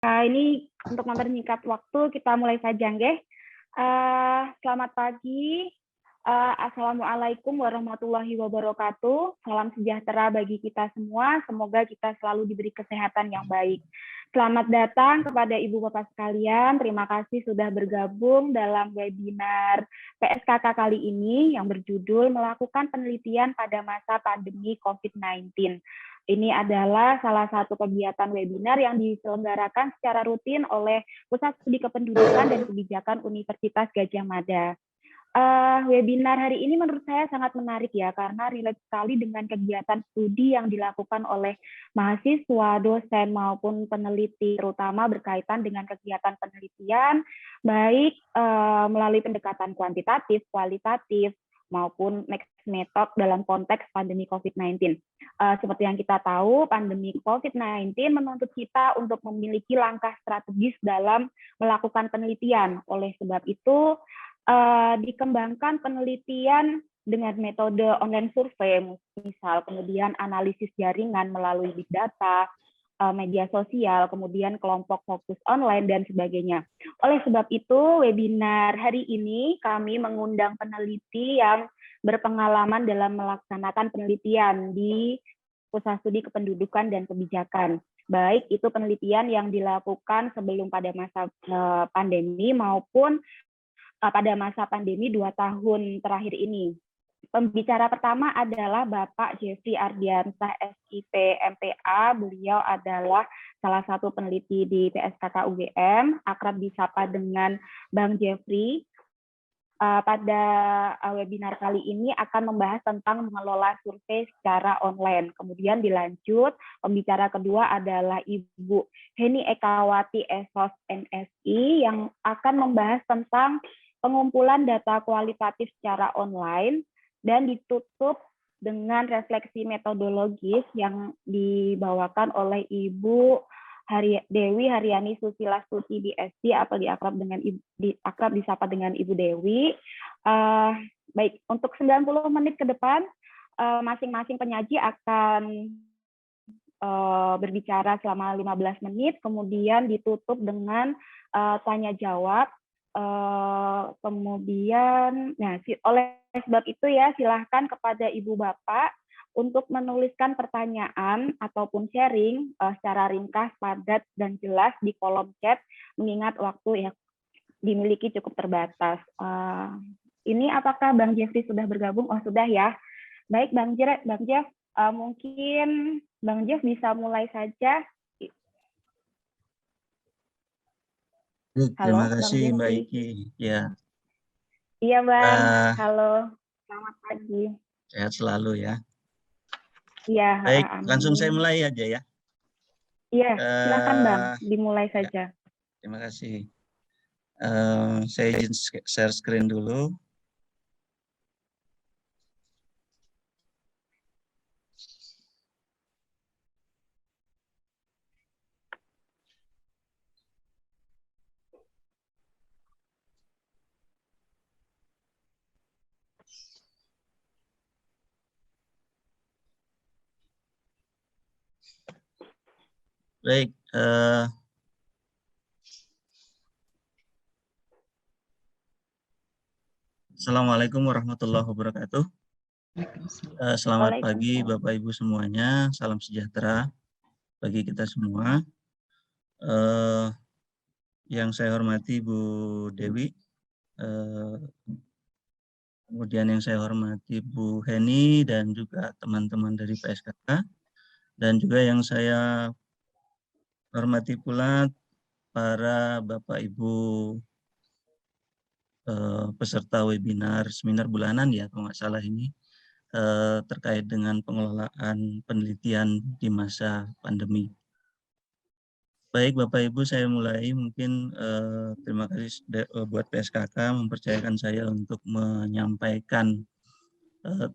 Ini untuk mempersingkat waktu, kita mulai saja, nggih. Selamat pagi. Assalamualaikum warahmatullahi wabarakatuh. Salam sejahtera bagi kita semua. Semoga kita selalu diberi kesehatan yang baik. Selamat datang kepada Ibu Bapak sekalian. Terima kasih sudah bergabung dalam webinar PSKK kali ini yang berjudul Melakukan Penelitian pada Masa Pandemi COVID-19. Ini adalah salah satu kegiatan webinar yang diselenggarakan secara rutin oleh Pusat Studi Kependudukan dan Kebijakan Universitas Gadjah Mada. Webinar hari ini menurut saya sangat menarik ya, karena relate sekali dengan kegiatan studi yang dilakukan oleh mahasiswa, dosen, maupun peneliti, terutama berkaitan dengan kegiatan penelitian, baik melalui pendekatan kuantitatif, kualitatif, maupun mixed method dalam konteks pandemi COVID-19. Seperti yang kita tahu, pandemi COVID-19 menuntut kita untuk memiliki langkah strategis dalam melakukan penelitian. Oleh sebab itu, dikembangkan penelitian dengan metode online survei, misal kemudian analisis jaringan melalui big data, media sosial, kemudian kelompok fokus online, dan sebagainya. Oleh sebab itu, webinar hari ini kami mengundang peneliti yang berpengalaman dalam melaksanakan penelitian di Pusat Studi Kependudukan dan Kebijakan. Baik itu penelitian yang dilakukan sebelum pada masa pandemi maupun pada masa pandemi 2 tahun terakhir ini. Pembicara pertama adalah Bapak Jeffrey Ardiansah, SIP, MPA. Beliau adalah salah satu peneliti di PSKK UGM, akrab disapa dengan Bang Jeffrey. Pada webinar kali ini akan membahas tentang mengelola survei secara online. Kemudian dilanjut, pembicara kedua adalah Ibu Heni Ekawati, Esos NSI, yang akan membahas tentang pengumpulan data kualitatif secara online, dan ditutup dengan refleksi metodologis yang dibawakan oleh Ibu Dewi Haryani Susilastuti BSc, atau akrab disapa dengan Ibu Dewi. Baik, untuk 90 menit ke depan, masing-masing penyaji akan berbicara selama 15 menit, kemudian ditutup dengan tanya jawab. Kemudian, oleh sebab itu ya, silahkan kepada Ibu Bapak untuk menuliskan pertanyaan ataupun sharing secara ringkas, padat, dan jelas di kolom chat, mengingat waktu yang dimiliki cukup terbatas. Ini apakah Bang Jeffrey sudah bergabung? Oh, sudah ya. Baik, Bang Jeff, mungkin Bang Jeff bisa mulai saja. Terima kasih Mbak Iki. Ya. Iya Bang, halo, selamat pagi. Sehat selalu ya. Iya. Baik, langsung saya mulai aja ya. Iya, silakan Bang, dimulai saja. Ya, terima kasih. Saya izin share screen dulu. Baik, Assalamualaikum warahmatullahi wabarakatuh. Selamat pagi Bapak Ibu semuanya, salam sejahtera bagi kita semua. Yang saya hormati Bu Dewi, kemudian yang saya hormati Bu Heni dan juga teman-teman dari PSKK, dan juga yang saya hormati pula para Bapak Ibu peserta webinar seminar bulanan ya, kalau nggak salah ini, terkait dengan pengelolaan penelitian di masa pandemi. Baik Bapak Ibu, saya mulai. Mungkin terima kasih buat PSKK mempercayakan saya untuk menyampaikan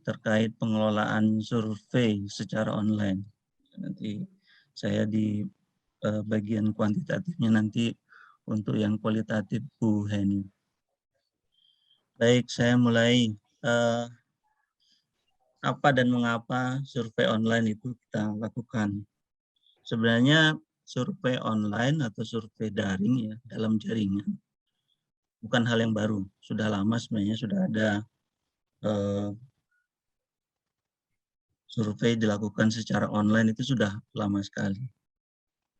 terkait pengelolaan survei secara online. Nanti saya di bagian kuantitatifnya, nanti untuk yang kualitatif Bu Heni. Baik, saya mulai. Apa dan mengapa survei online itu kita lakukan? Sebenarnya survei online atau survei daring ya dalam jaringan bukan hal yang baru. Sudah lama sebenarnya sudah ada survei dilakukan secara online itu sudah lama sekali.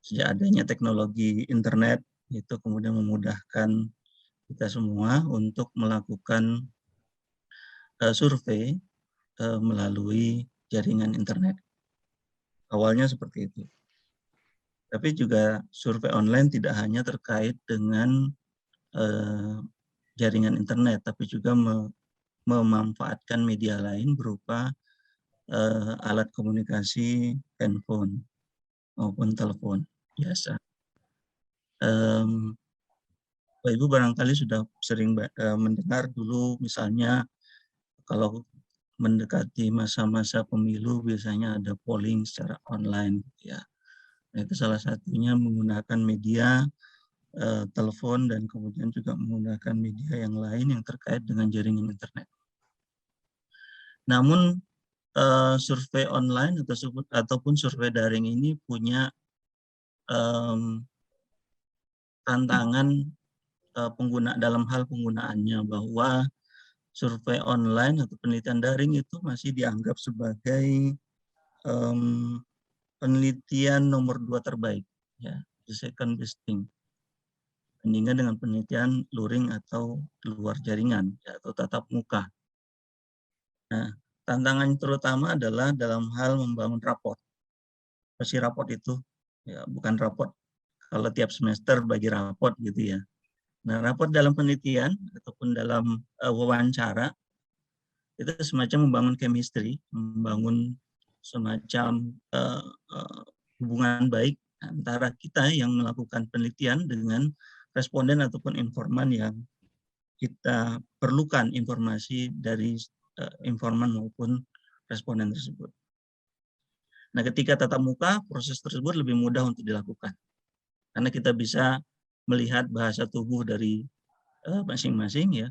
Sejak adanya teknologi internet itu kemudian memudahkan kita semua untuk melakukan survei melalui jaringan internet. Awalnya seperti itu. Tapi juga survei online tidak hanya terkait dengan jaringan internet, tapi juga memanfaatkan media lain berupa alat komunikasi handphone maupun telepon biasa. Bapak Ibu barangkali sudah sering mendengar dulu misalnya kalau mendekati masa-masa pemilu biasanya ada polling secara online ya. Nah, itu salah satunya menggunakan media telepon dan kemudian juga menggunakan media yang lain yang terkait dengan jaringan internet. Namun survei online ataupun survei daring ini punya tantangan dalam hal penggunaannya, bahwa survei online atau penelitian daring itu masih dianggap sebagai penelitian nomor 2 terbaik, ya, the second best thing, bandingkan dengan penelitian luring atau luar jaringan, ya, atau tatap muka. Nah, tantangan terutama adalah dalam hal membangun raport. Pasti raport itu, ya, bukan raport kalau tiap semester bagi raport gitu ya. Nah, raport dalam penelitian ataupun dalam wawancara itu semacam membangun chemistry, membangun semacam hubungan baik antara kita yang melakukan penelitian dengan responden ataupun informan yang kita perlukan informasi dari informan maupun responden tersebut. Nah, ketika tatap muka, proses tersebut lebih mudah untuk dilakukan karena kita bisa melihat bahasa tubuh dari masing-masing ya.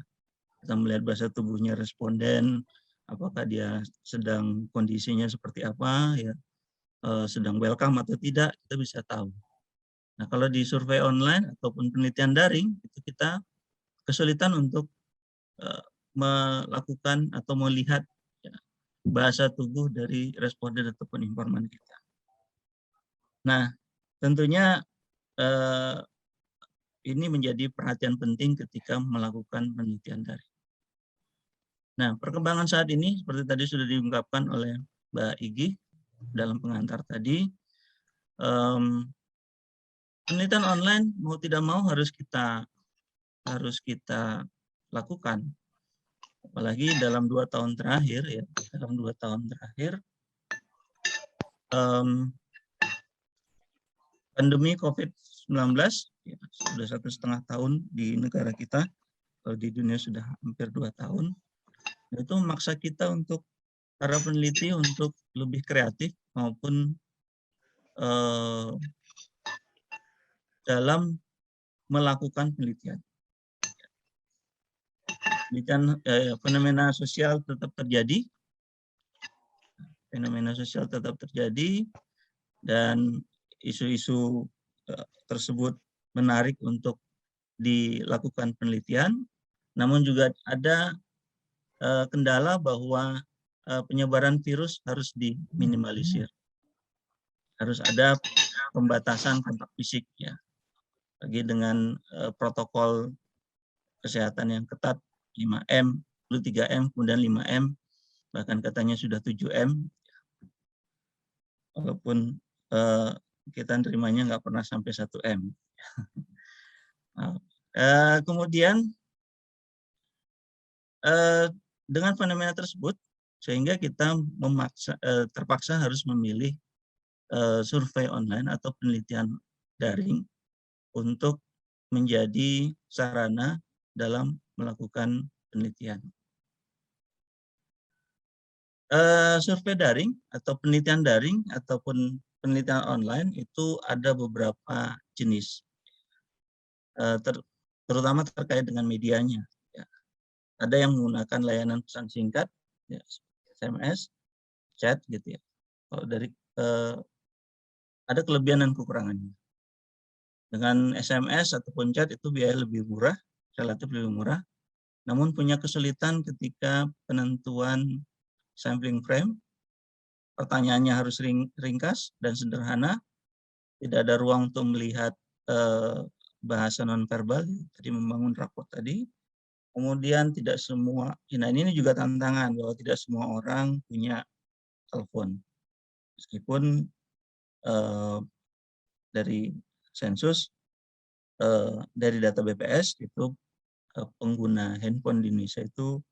Kita melihat bahasa tubuhnya responden, apakah dia sedang kondisinya seperti apa ya, sedang welcome atau tidak, kita bisa tahu. Nah, kalau di survei online ataupun penelitian daring itu kita kesulitan untuk melakukan atau melihat ya, bahasa tubuh dari responden ataupun informan kita. Nah, tentunya ini menjadi perhatian penting ketika melakukan penelitian daring. Nah, perkembangan saat ini seperti tadi sudah diungkapkan oleh Mbak Igi dalam pengantar tadi, penelitian online mau tidak mau harus kita lakukan. Apalagi dalam 2 tahun terakhir ya, pandemi COVID-19 ya, sudah 1,5 tahun di negara kita, kalau di dunia sudah hampir 2 tahun. Itu memaksa kita untuk para peneliti untuk lebih kreatif maupun dalam melakukan penelitian. Fenomena sosial tetap terjadi, dan isu-isu tersebut menarik untuk dilakukan penelitian, namun juga ada kendala bahwa penyebaran virus harus diminimalisir. Harus ada pembatasan kontak fisik ya. Lagi dengan protokol kesehatan yang ketat 5M, dulu 3M, kemudian 5M, bahkan katanya sudah 7M. Walaupun kita nerimanya nggak pernah sampai 1M. Kemudian dengan fenomena tersebut, sehingga kita terpaksa harus memilih survei online atau penelitian daring untuk menjadi sarana dalam melakukan penelitian. Survei daring atau penelitian daring ataupun penelitian online itu ada beberapa jenis, terutama terkait dengan medianya. Ya. Ada yang menggunakan layanan pesan singkat, ya, SMS, chat gitu ya. Kalau dari ada kelebihan dan kekurangannya. Dengan SMS ataupun chat itu biaya lebih murah, relatif lebih murah, namun punya kesulitan ketika penentuan sampling frame. Pertanyaannya harus ringkas dan sederhana, tidak ada ruang untuk melihat bahasa nonverbal, tadi membangun raport tadi. Kemudian tidak semua, nah ini juga tantangan bahwa tidak semua orang punya telepon. Meskipun dari sensus, dari data BPS itu pengguna handphone di Indonesia itu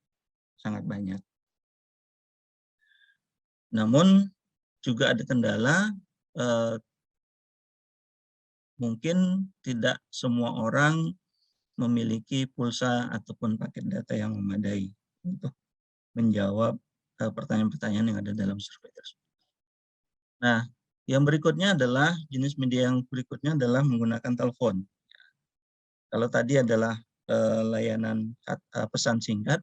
sangat banyak. Namun juga ada kendala, mungkin tidak semua orang memiliki pulsa ataupun paket data yang memadai untuk menjawab pertanyaan-pertanyaan yang ada dalam survei tersebut. Nah, yang berikutnya adalah jenis media yang berikutnya adalah menggunakan telepon. Kalau tadi adalah layanan pesan singkat,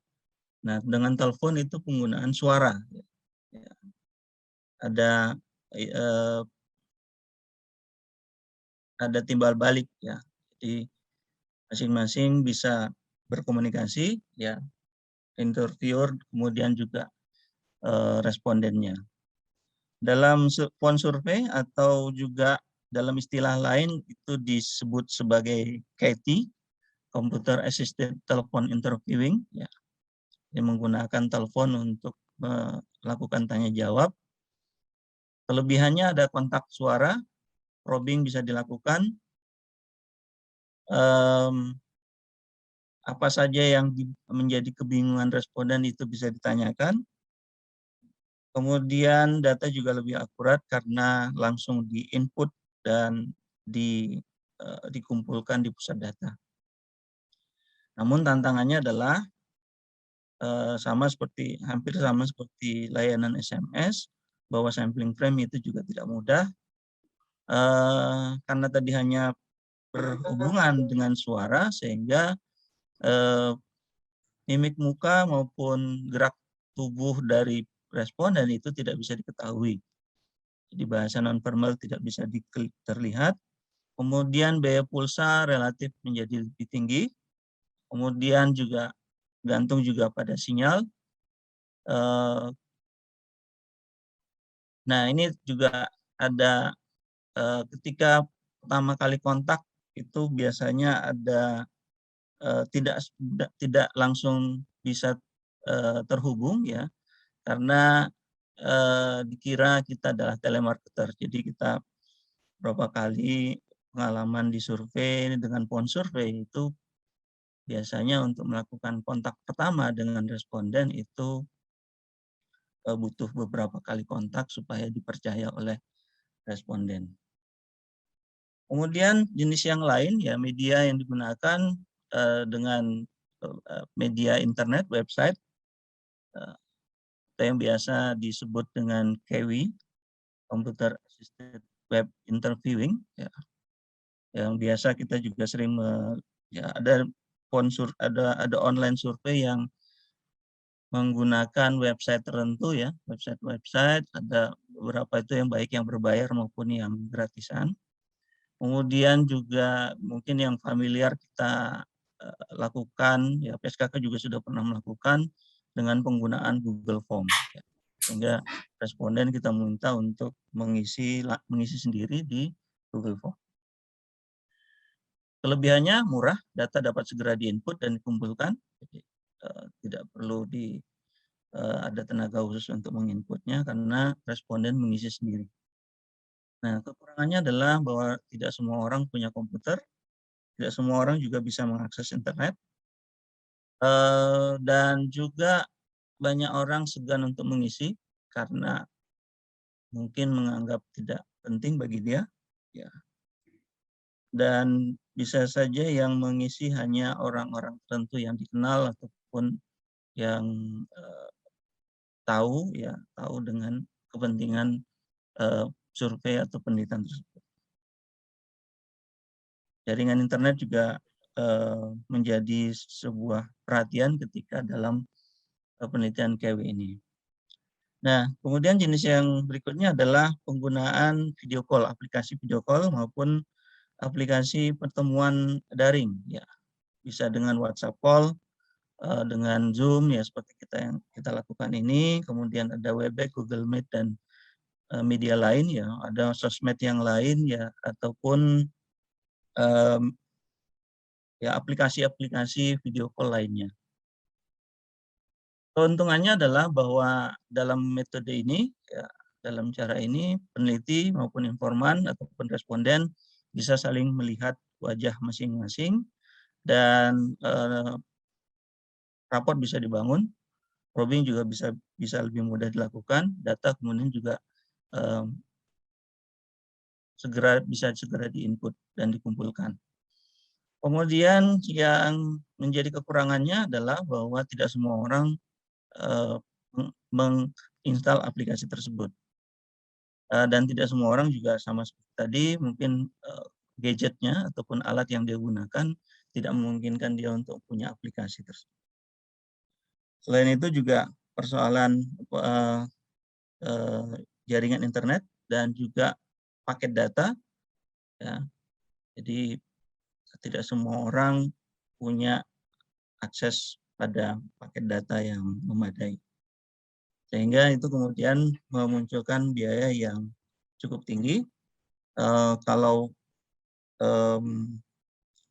nah dengan telepon itu penggunaan suara. Ada timbal balik ya. Jadi masing-masing bisa berkomunikasi ya, interviewer kemudian juga respondennya. Dalam phone survey atau juga dalam istilah lain itu disebut sebagai CAT, Computer Assisted Telephone Interviewing ya. Yang menggunakan telepon untuk melakukan tanya jawab. Kelebihannya ada kontak suara, probing bisa dilakukan, apa saja yang menjadi kebingungan responden itu bisa ditanyakan. Kemudian data juga lebih akurat karena langsung di-input dan dikumpulkan di pusat data. Namun tantangannya adalah hampir sama seperti layanan SMS, bahwa sampling frame itu juga tidak mudah. Karena tadi hanya berhubungan dengan suara, sehingga mimik muka maupun gerak tubuh dari responden itu tidak bisa diketahui. Jadi bahasa nonverbal tidak bisa terlihat. Kemudian biaya pulsa relatif menjadi lebih tinggi. Kemudian juga gantung juga pada sinyal. Nah, ini juga ada ketika pertama kali kontak itu biasanya ada tidak langsung bisa terhubung ya, karena dikira kita adalah telemarketer. Jadi kita berapa kali pengalaman di survei dengan phone survei itu biasanya untuk melakukan kontak pertama dengan responden itu butuh beberapa kali kontak supaya dipercaya oleh responden. Kemudian jenis yang lain ya, media yang digunakan dengan media internet, website, yang biasa disebut dengan KW, Computer Assisted Web Interviewing, ya. Yang biasa kita juga sering ya ada online survei yang menggunakan website tertentu ya, website ada beberapa itu yang baik yang berbayar maupun yang gratisan. Kemudian juga mungkin yang familiar kita lakukan, ya PSKK juga sudah pernah melakukan dengan penggunaan Google Form. Ya. Sehingga responden kita minta untuk mengisi sendiri di Google Form. Kelebihannya murah, data dapat segera diinput dan dikumpulkan, jadi tidak perlu ada tenaga khusus untuk menginputnya karena responden mengisi sendiri. Nah, kekurangannya adalah bahwa tidak semua orang punya komputer, tidak semua orang juga bisa mengakses internet, dan juga banyak orang segan untuk mengisi karena mungkin menganggap tidak penting bagi dia, ya. Dan bisa saja yang mengisi hanya orang-orang tertentu yang dikenal ataupun yang tahu dengan kepentingan survei atau penelitian tersebut. Jaringan internet juga menjadi sebuah perhatian ketika dalam penelitian KW ini. Nah, kemudian jenis yang berikutnya adalah penggunaan video call, aplikasi video call maupun aplikasi pertemuan daring, ya bisa dengan WhatsApp call, dengan Zoom ya seperti yang kita lakukan ini, kemudian ada Webex, Google Meet dan media lain ya, ada sosmed yang lain ya, ataupun ya aplikasi-aplikasi video call lainnya. Keuntungannya adalah bahwa dalam metode ini, ya, dalam cara ini peneliti maupun informan ataupun responden bisa saling melihat wajah masing-masing dan raport bisa dibangun, probing juga bisa lebih mudah dilakukan, data kemudian juga bisa segera diinput dan dikumpulkan. Kemudian yang menjadi kekurangannya adalah bahwa tidak semua orang menginstal aplikasi tersebut. Dan tidak semua orang juga sama seperti tadi, mungkin gadgetnya ataupun alat yang dia gunakan tidak memungkinkan dia untuk punya aplikasi tersebut. Selain itu juga persoalan jaringan internet dan juga paket data, ya. Jadi tidak semua orang punya akses pada paket data yang memadai. Sehingga itu kemudian memunculkan biaya yang cukup tinggi. Kalau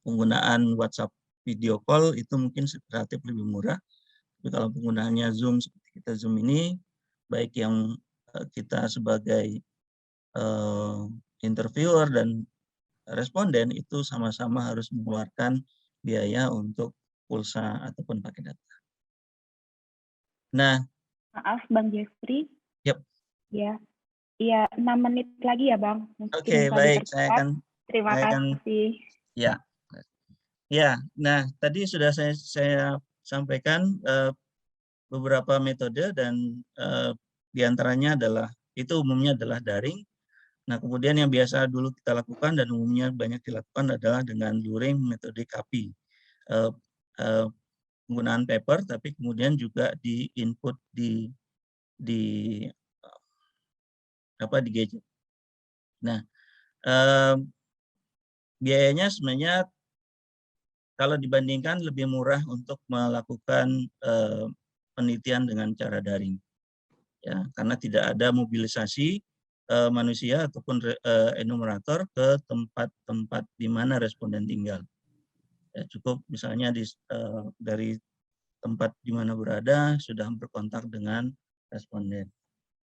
penggunaan WhatsApp video call itu mungkin relatif lebih murah. Tapi kalau penggunaannya Zoom seperti kita Zoom ini, baik yang kita sebagai interviewer dan responden itu sama-sama harus mengeluarkan biaya untuk pulsa ataupun paket data. Nah, maaf Bang Jeffrey. Yep. Ya, iya 6 menit lagi ya Bang. Mungkin Oke, baik. Saya akan. Terima kasih. Ya. Ya, nah tadi sudah saya sampaikan beberapa metode dan diantaranya itu umumnya adalah daring. Nah kemudian yang biasa dulu kita lakukan dan umumnya banyak dilakukan adalah dengan luring metode copy. Penggunaan paper tapi kemudian juga di input di gadget. Nah biayanya sebenarnya kalau dibandingkan lebih murah untuk melakukan penelitian dengan cara daring, ya karena tidak ada mobilisasi manusia ataupun enumerator ke tempat-tempat di mana responden tinggal. Ya, cukup misalnya dari tempat di mana berada sudah berkontak dengan responden.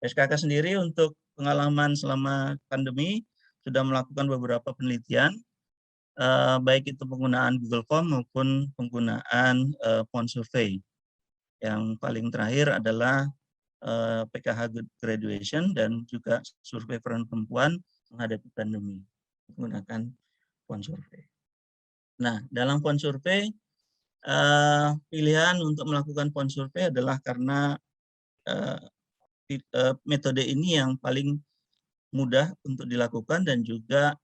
SKK sendiri untuk pengalaman selama pandemi sudah melakukan beberapa penelitian, baik itu penggunaan Google Form maupun penggunaan phone survey. Yang paling terakhir adalah PKH graduation dan juga survei peran perempuan menghadapi pandemi menggunakan phone survey. Nah, dalam phone survey pilihan untuk melakukan phone survey adalah karena metode ini yang paling mudah untuk dilakukan dan juga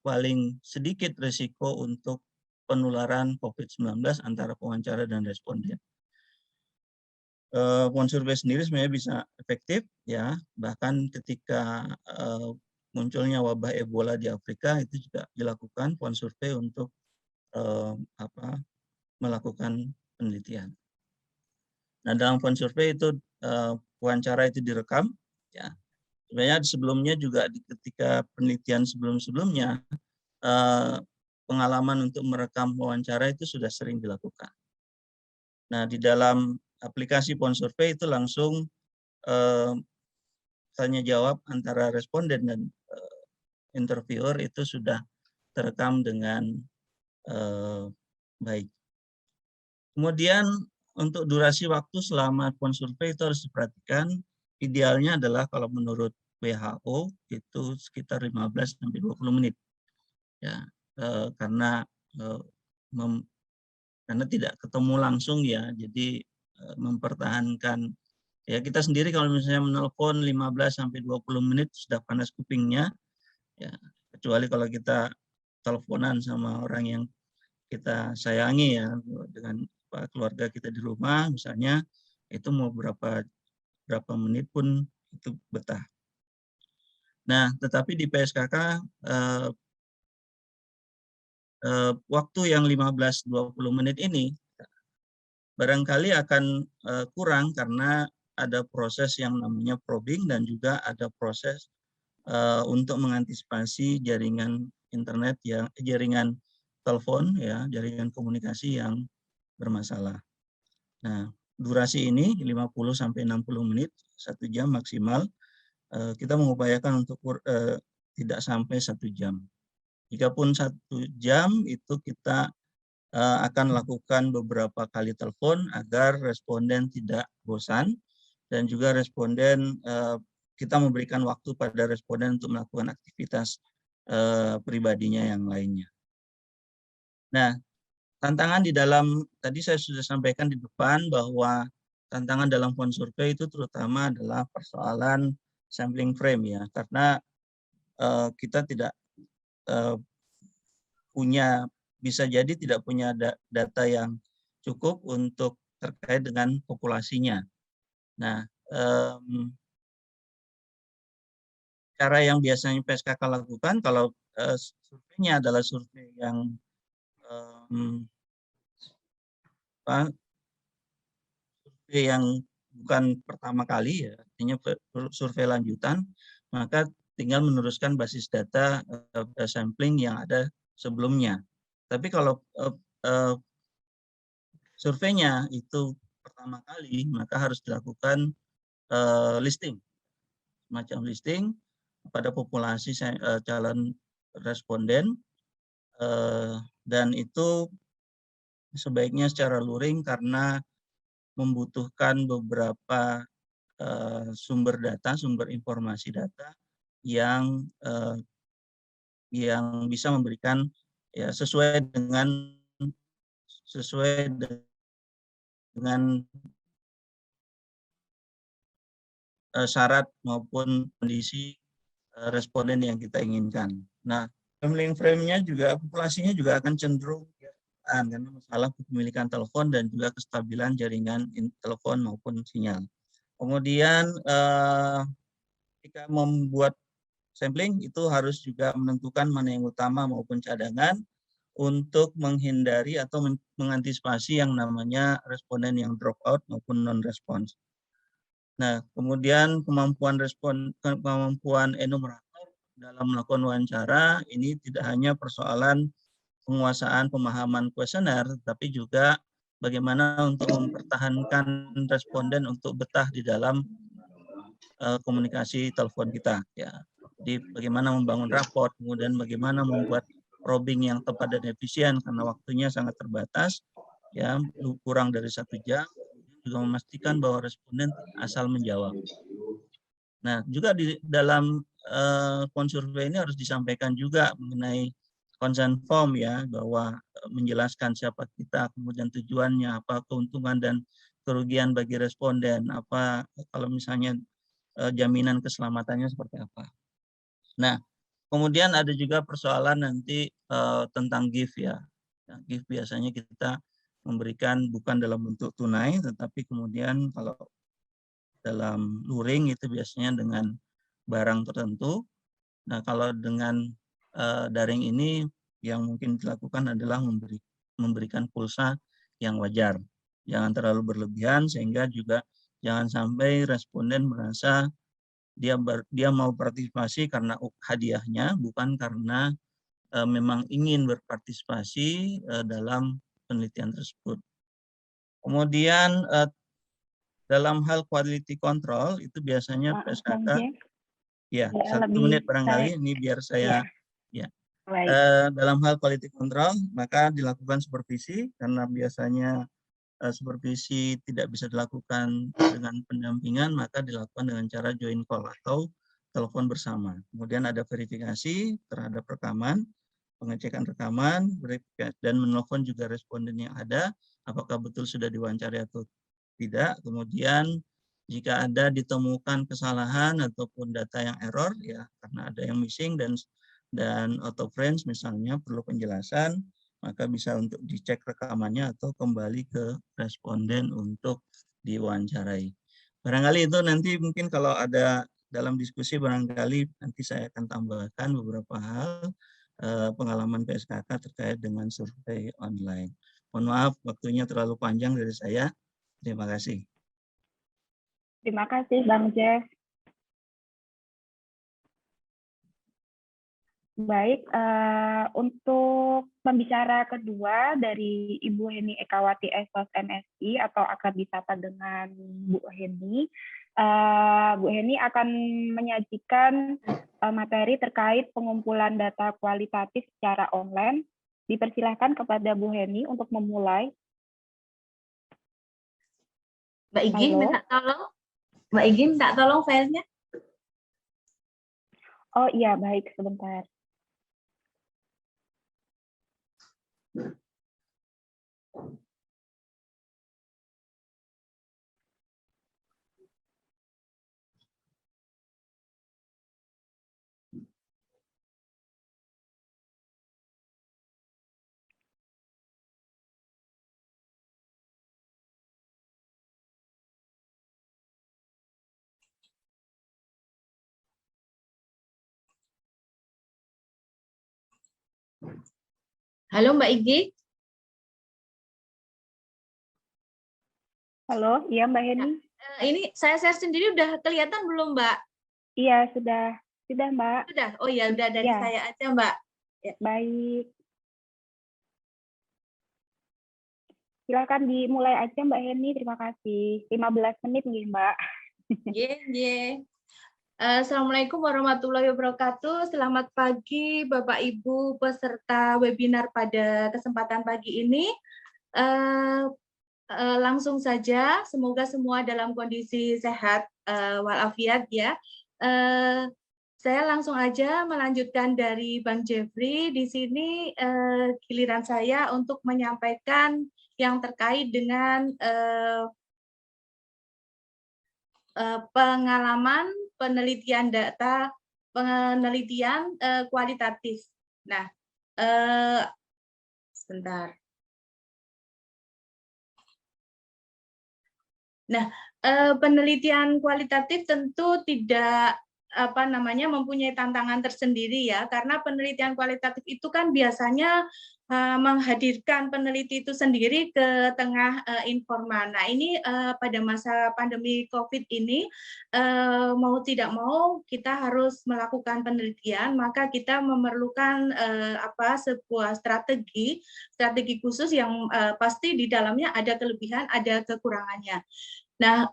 paling sedikit risiko untuk penularan COVID-19 antara pewawancara dan responden. Phone survey sendiri sebenarnya bisa efektif, ya bahkan ketika munculnya wabah Ebola di Afrika itu juga dilakukan phone survey untuk melakukan penelitian. Nah dalam phone survey itu wawancara itu direkam, ya sebenarnya sebelumnya juga ketika penelitian sebelum-sebelumnya pengalaman untuk merekam wawancara itu sudah sering dilakukan. Nah, di dalam aplikasi phone survey itu langsung tanya jawab antara responden dan interviewer itu sudah terekam dengan baik. Kemudian untuk durasi waktu selama phone survey itu harus diperhatikan. Idealnya adalah kalau menurut WHO itu sekitar 15 sampai 20 menit. Ya, karena tidak ketemu langsung ya, jadi mempertahankan ya kita sendiri kalau misalnya menelpon 15 sampai 20 menit sudah panas kupingnya ya, kecuali kalau kita teleponan sama orang yang kita sayangi ya, dengan keluarga kita di rumah misalnya, itu mau berapa menit pun itu betah. Nah, tetapi di PSKK waktu yang 15-20 menit ini barangkali akan kurang karena ada proses yang namanya probing dan juga ada proses untuk mengantisipasi jaringan internet jaringan telepon ya, jaringan komunikasi yang bermasalah. Nah, durasi ini 50-60 menit, 1 jam maksimal. Kita mengupayakan untuk tidak sampai 1 jam. Jikapun 1 jam itu kita akan lakukan beberapa kali telepon agar responden tidak bosan dan juga responden kita memberikan waktu pada responden untuk melakukan aktivitas pribadinya yang lainnya. Nah, tantangan di dalam tadi saya sudah sampaikan di depan bahwa tantangan dalam phone survey itu terutama adalah persoalan sampling frame ya, karena kita tidak bisa jadi tidak punya data yang cukup untuk terkait dengan populasinya. Nah, cara yang biasanya PSKK lakukan kalau surveinya adalah survei yang survei yang bukan pertama kali ya, artinya survei lanjutan, maka tinggal meneruskan basis data sampling yang ada sebelumnya. Tapi kalau surveinya itu pertama kali, maka harus dilakukan listing, semacam listing pada populasi calon responden, dan itu sebaiknya secara luring karena membutuhkan beberapa sumber data, sumber informasi data yang bisa memberikan ya sesuai dengan syarat maupun kondisi responden yang kita inginkan. Nah, sampling frame-nya juga populasinya juga akan cenderung karena masalah kepemilikan telepon dan juga kestabilan jaringan telepon maupun sinyal. Kemudian ketika membuat sampling itu harus juga menentukan mana yang utama maupun cadangan untuk menghindari atau mengantisipasi yang namanya responden yang drop out maupun non-response. Nah, kemudian kemampuan enumerator dalam melakukan wawancara ini tidak hanya persoalan penguasaan pemahaman kuesioner, tapi juga bagaimana untuk mempertahankan responden untuk betah di dalam komunikasi telepon kita. Ya, jadi bagaimana membangun raport, kemudian bagaimana membuat probing yang tepat dan efisien karena waktunya sangat terbatas, ya kurang dari 1 jam, juga memastikan bahwa responden asal menjawab. Nah, juga di dalam phone survey ini harus disampaikan juga mengenai consent form ya, bahwa menjelaskan siapa kita, kemudian tujuannya, apa keuntungan dan kerugian bagi responden, apa kalau misalnya jaminan keselamatannya seperti apa. Nah, kemudian ada juga persoalan nanti tentang gift ya. Gift biasanya kita memberikan bukan dalam bentuk tunai, tetapi kemudian kalau dalam luring itu biasanya dengan barang tertentu. Nah, kalau dengan daring ini yang mungkin dilakukan adalah memberikan pulsa yang wajar. Jangan terlalu berlebihan sehingga juga jangan sampai responden merasa dia mau partisipasi karena hadiahnya, bukan karena memang ingin berpartisipasi dalam penelitian tersebut. Kemudian dalam hal quality control itu biasanya PSKK ya 1 menit barangkali ini biar saya ya. Dalam hal quality control maka dilakukan supervisi karena biasanya supervisi tidak bisa dilakukan dengan pendampingan, maka dilakukan dengan cara joint call atau telepon bersama. Kemudian ada verifikasi terhadap rekaman, pengecekan rekaman, dan menelpon juga responden yang ada, apakah betul sudah diwawancari atau tidak. Kemudian jika ada ditemukan kesalahan ataupun data yang error, ya karena ada yang missing dan out of range misalnya perlu penjelasan, maka bisa untuk dicek rekamannya atau kembali ke responden untuk diwawancarai. Barangkali itu nanti mungkin kalau ada dalam diskusi barangkali nanti saya akan tambahkan beberapa hal pengalaman PSKK terkait dengan survei online. Mohon maaf, waktunya terlalu panjang dari saya. Terima kasih. Terima kasih, Bang Jeff. Baik, untuk pembicara kedua dari Ibu Heni Ekawati Esos MSI atau akrab disapa dengan Bu Heni. Bu Heni akan menyajikan materi terkait pengumpulan data kualitatif secara online. Dipersilahkan kepada Bu Heni untuk memulai. Mbak Igi minta tolong. Mbak Igi minta tolong filenya. Oh iya, baik, sebentar. Halo Mbak Igi. Halo, iya Mbak Heni. Ini saya share sendiri udah kelihatan belum Mbak? Iya, sudah Mbak. Sudah. Oh ya, udah dari saya aja Mbak. Ya. Baik. Silakan dimulai aja Mbak Heni, terima kasih. 15 menit nih Mbak. Assalamualaikum warahmatullahi wabarakatuh. Selamat pagi Bapak Ibu peserta webinar pada kesempatan pagi ini. Langsung saja, semoga semua dalam kondisi sehat walafiat ya. Saya langsung aja melanjutkan dari Bang Jeffrey. Di sini giliran saya untuk menyampaikan yang terkait dengan pengalaman penelitian data, penelitian kualitatif. Nah, sebentar. Nah, penelitian kualitatif tentu tidak mempunyai tantangan tersendiri ya, karena penelitian kualitatif itu kan biasanya menghadirkan peneliti itu sendiri ke tengah informan. Nah, ini pada masa pandemi COVID ini mau tidak mau kita harus melakukan penelitian, maka kita memerlukan sebuah strategi khusus yang pasti di dalamnya ada kelebihan, ada kekurangannya. Nah,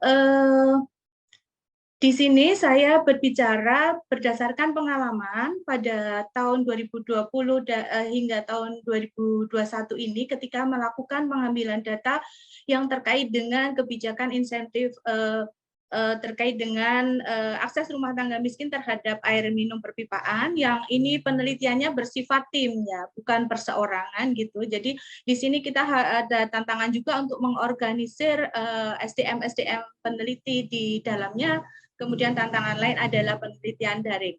di sini saya berbicara berdasarkan pengalaman pada tahun 2020 hingga tahun 2021 ini ketika melakukan pengambilan data yang terkait dengan kebijakan insentif terkait dengan akses rumah tangga miskin terhadap air minum perpipaan, yang ini penelitiannya bersifat tim ya, bukan perseorangan gitu. Jadi di sini kita ada tantangan juga untuk mengorganisir SDM peneliti di dalamnya. Kemudian tantangan lain adalah penelitian daring.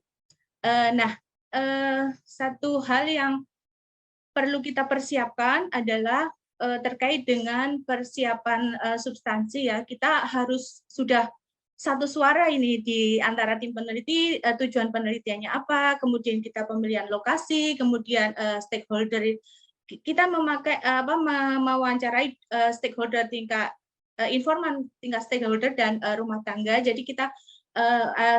Satu hal yang perlu kita persiapkan adalah terkait dengan persiapan substansi ya. Kita harus sudah satu suara ini di antara tim peneliti, tujuan penelitiannya apa, kemudian kita pemilihan lokasi, kemudian stakeholder, kita memakai mewawancarai stakeholder tingkat informan tingkat stakeholder dan rumah tangga. Jadi kita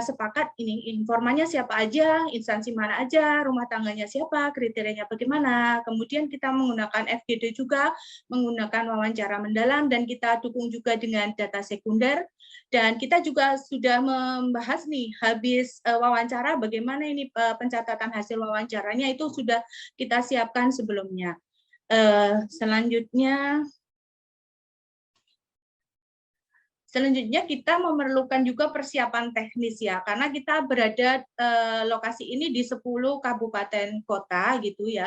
sepakat ini informannya siapa aja, instansi mana aja, rumah tangganya siapa, kriterianya bagaimana. Kemudian kita menggunakan FGD juga, menggunakan wawancara mendalam, dan kita dukung juga dengan data sekunder. Dan kita juga sudah membahas nih habis wawancara bagaimana ini pencatatan hasil wawancaranya itu sudah kita siapkan sebelumnya. Selanjutnya kita memerlukan juga persiapan teknis ya, karena kita berada lokasi ini di 10 kabupaten kota gitu ya.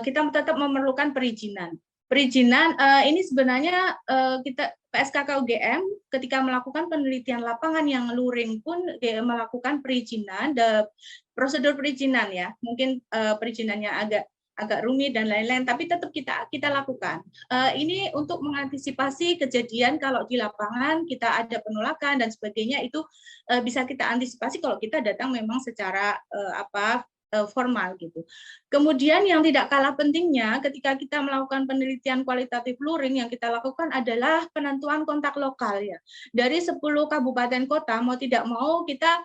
Kita tetap memerlukan perizinan. Ini sebenarnya kita PSKK UGM ketika melakukan penelitian lapangan yang luring pun melakukan perizinan, prosedur perizinan ya. Mungkin perizinannya agak rumit dan lain-lain, tapi tetap kita lakukan. Ini untuk mengantisipasi kejadian kalau di lapangan kita ada penolakan dan sebagainya, itu bisa kita antisipasi kalau kita datang memang secara formal gitu. Kemudian yang tidak kalah pentingnya ketika kita melakukan penelitian kualitatif luring, yang kita lakukan adalah penentuan kontak lokal ya. Dari 10 kabupaten kota mau tidak mau kita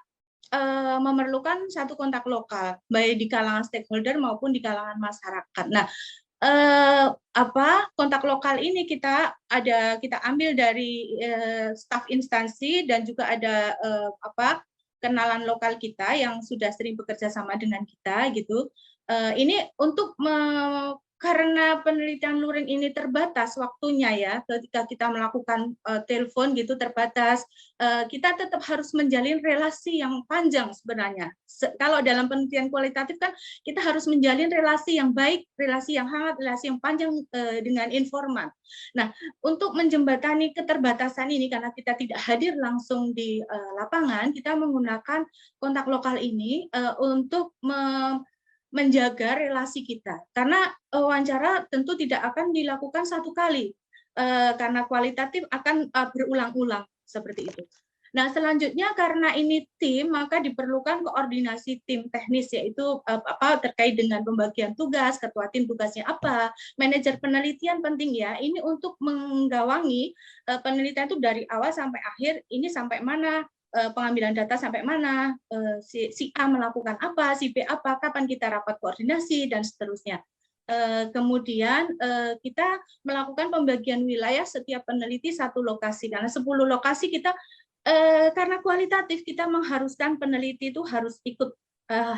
memerlukan satu kontak lokal, baik di kalangan stakeholder maupun di kalangan masyarakat. Nah, kontak lokal ini kita ambil dari staf instansi dan juga ada kenalan lokal kita yang sudah sering bekerja sama dengan kita gitu. Ini untuk karena penelitian luring ini terbatas waktunya ya, ketika kita melakukan telepon gitu terbatas, kita tetap harus menjalin relasi yang panjang sebenarnya. Kalau dalam penelitian kualitatif kan kita harus menjalin relasi yang baik, relasi yang hangat, relasi yang panjang dengan informan. Nah, untuk menjembatani keterbatasan ini karena kita tidak hadir langsung di lapangan, kita menggunakan kontak lokal ini untuk menjaga relasi kita, karena wawancara tentu tidak akan dilakukan satu kali, karena kualitatif akan berulang-ulang seperti itu. Nah, selanjutnya karena ini tim, maka diperlukan koordinasi tim teknis, yaitu terkait dengan pembagian tugas, ketua tim tugasnya apa, manajer penelitian penting ya, ini untuk menggawangi penelitian itu dari awal sampai akhir, ini sampai mana, pengambilan data sampai mana, si A melakukan apa, si B apa, kapan kita rapat koordinasi, dan seterusnya. Kemudian kita melakukan pembagian wilayah setiap peneliti satu lokasi, karena 10 lokasi kita, karena kualitatif kita mengharuskan peneliti itu harus ikut